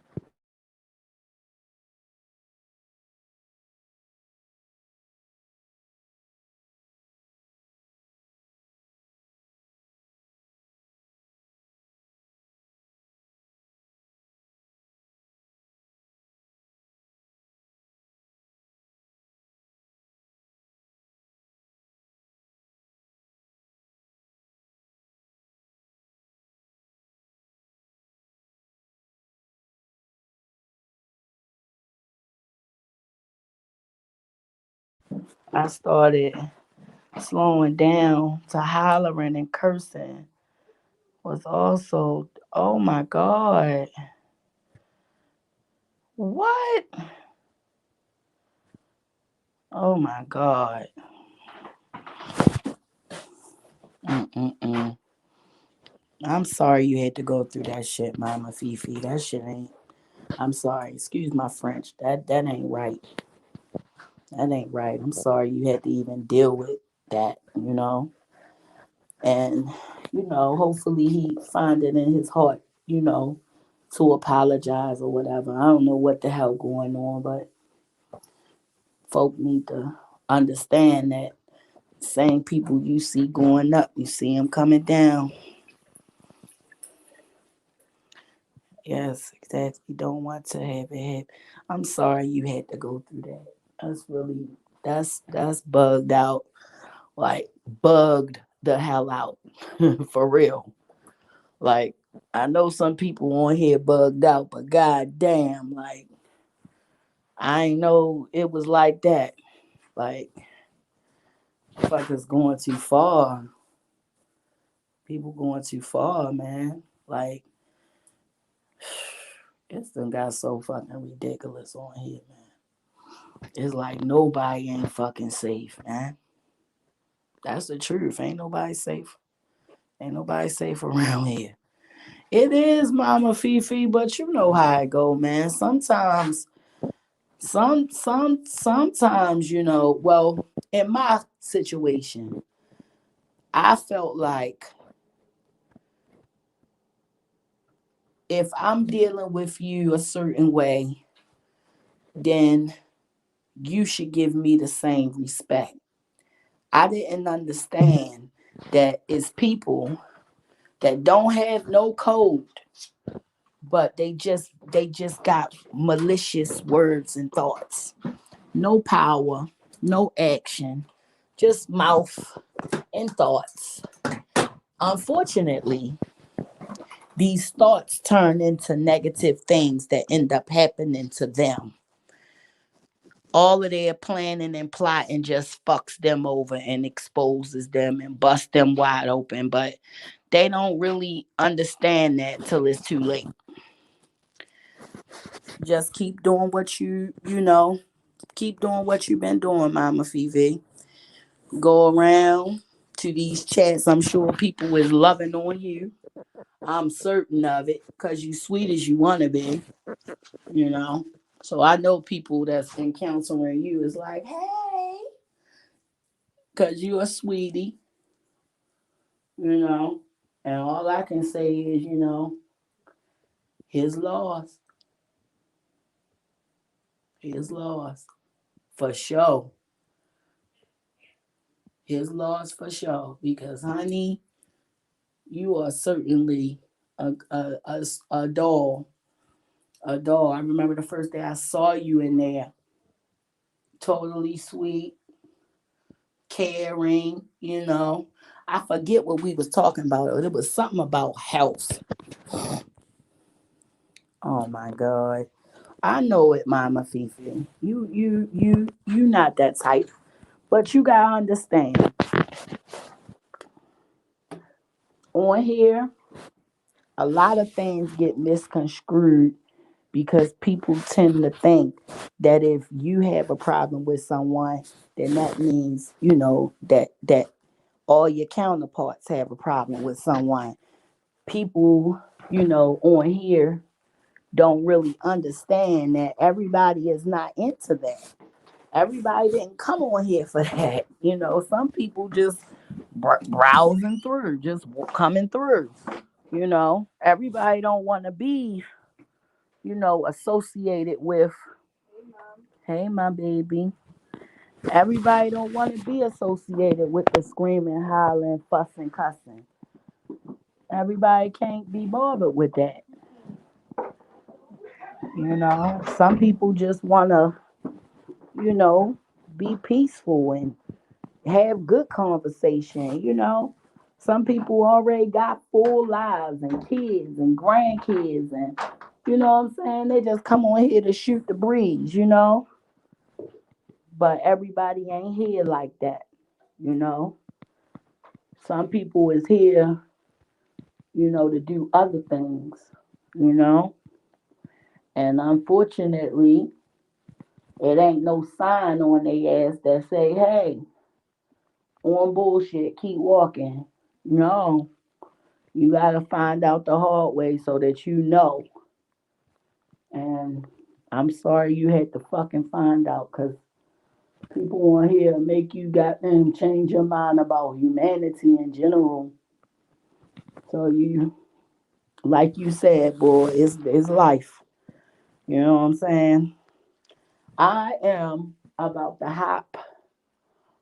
I started slowing down to hollering and cursing was also, oh my God, what? Oh my God. Mm-mm-mm. I'm sorry you had to go through that shit, Mama Fifi. That shit ain't. I'm sorry. Excuse my French. That ain't right. That ain't right. I'm sorry you had to even deal with that. And hopefully he find it in his heart. To apologize or whatever. I don't know what the hell going on, but folk need to understand that same people you see going up, you see them coming down. Yes, exactly. Don't want to have it. I'm sorry you had to go through that. That's really that's bugged out. Like bugged the hell out. For real. Like I know some people on here bugged out, but god damn, like I ain't know it was like that. Like fuckers going too far. People going too far, man. Like it's done got so fucking ridiculous on here, man. It's like nobody ain't fucking safe, man. That's the truth. Ain't nobody safe. Ain't nobody safe around here. It is Mama Fifi, but you know how it go, man. Sometimes, sometimes, well, in my situation, I felt like if I'm dealing with you a certain way, then you should give me the same respect. I didn't understand that it's people that don't have no code, but they just got malicious words and thoughts. No power, no action, just mouth and thoughts. Unfortunately, these thoughts turn into negative things that end up happening to them. All of their planning and plotting just fucks them over and exposes them and busts them wide open. But they don't really understand that till it's too late. Just keep doing what keep doing what you've been doing, Mama Fifi. Go around to these chats. I'm sure people is loving on you. I'm certain of it because you sweet as you want to be, you know. So I know people that's encountering you is like, hey, because you a sweetie, you know. And all I can say is, his laws, his laws, for sure. His laws for sure. Because, honey, you are certainly a doll. A doll. I remember the first day I saw you in there. Totally sweet, caring, I forget what we was talking about. It was something about health. Oh my God. I know it, Mama Fifi. You not that type. But you gotta understand. On here, a lot of things get misconstrued because people tend to think that if you have a problem with someone, then that means, that all your counterparts have a problem with someone. People, on here don't really understand that everybody is not into that. Everybody didn't come on here for that. Some people just browsing through, just coming through. Everybody don't want to be, associated with, hey, my baby. Everybody don't want to be associated with the screaming, hollering, fussing, cussing. Everybody can't be bothered with that. Some people just want to, you know, be peaceful and have good conversation. Some people already got full lives and kids and grandkids, and you know what I'm saying? They just come on here to shoot the breeze. But everybody ain't here like that, you know. Some people is here, to do other things, you know. And unfortunately, it ain't no sign on their ass that say, hey, on bullshit, keep walking. No, you got to find out the hard way so that you know. And I'm sorry you had to fucking find out because people on here make you got them change your mind about humanity in general. So like you said, boy, it's life. You know what I'm saying? I am about to hop.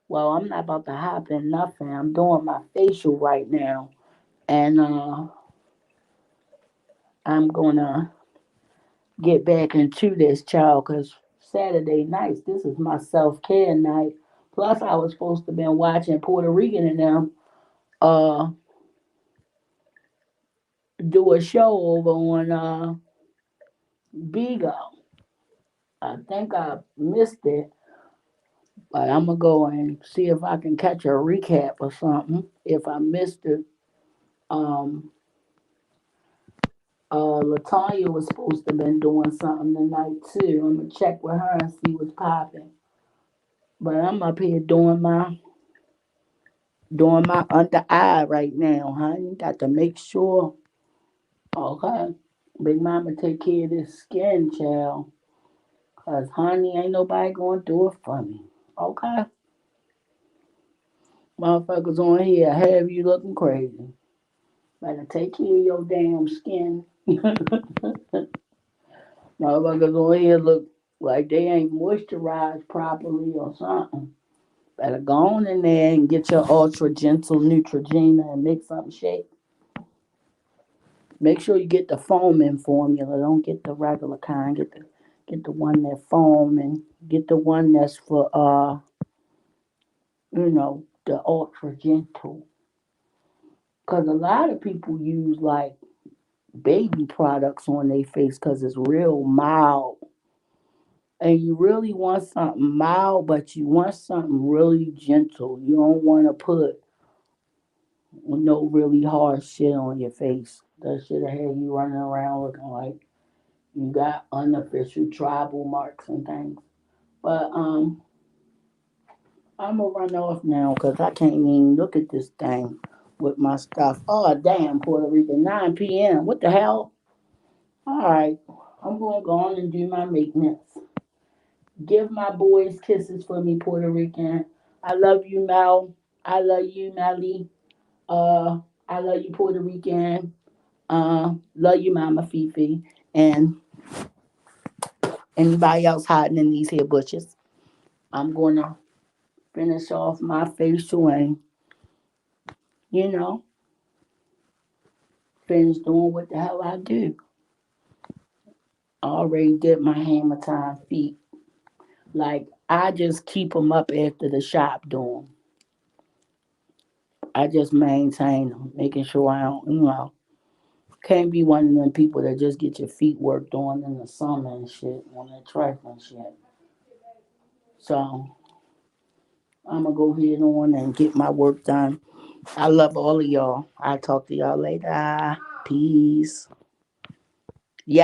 Well, I'm not about to hop in nothing. I'm doing my facial right now. And I'm gonna get back into this, child, because Saturday nights, this is my self-care night. Plus, I was supposed to been watching Puerto Rican and them uh do a show over on Bigo. I think I missed it, but I'm gonna go and see if I can catch a recap or something. If I missed it, um, Latanya was supposed to have been doing something tonight too. I'm gonna check with her and see what's popping. But I'm up here doing my under eye right now, honey. Got to make sure. Okay, Big Mama take care of this skin, child. Cause honey, ain't nobody gonna do it for me. Okay, motherfuckers on here have you looking crazy. Better take care of your damn skin. Motherfuckers on here look like they ain't moisturized properly or something. Better go on in there and get your ultra gentle Neutrogena and make something shake. Make sure you get the foaming formula. Don't get the regular kind. Get the one that foam and get the one that's for the ultra gentle. Cause a lot of people use like baby products on their face because it's real mild. And you really want something mild, but you want something really gentle. You don't want to put no really hard shit on your face. That should have had you running around looking like you got unofficial tribal marks and things. But I'm gonna run off now because I can't even look at this thing with my stuff. Oh, damn, Puerto Rican, 9 p.m. What the hell? All right, I'm going to go on and do my maintenance. Give my boys kisses for me, Puerto Rican. I love you, Mel. I love you, Melly. I love you, Puerto Rican. Love you, Mama Fifi. And anybody else hiding in these here bushes. I'm going to finish off my facial and, you know, finish doing what the hell I do. I already did my hammer time feet. Like, I just keep them up after the shop doing. I just maintain them, making sure I don't, can't be one of them people that just get your feet worked on in the summer and shit on that trifling shit. So I'm gonna go ahead on and get my work done. I love all of y'all. I'll talk to y'all later. Peace.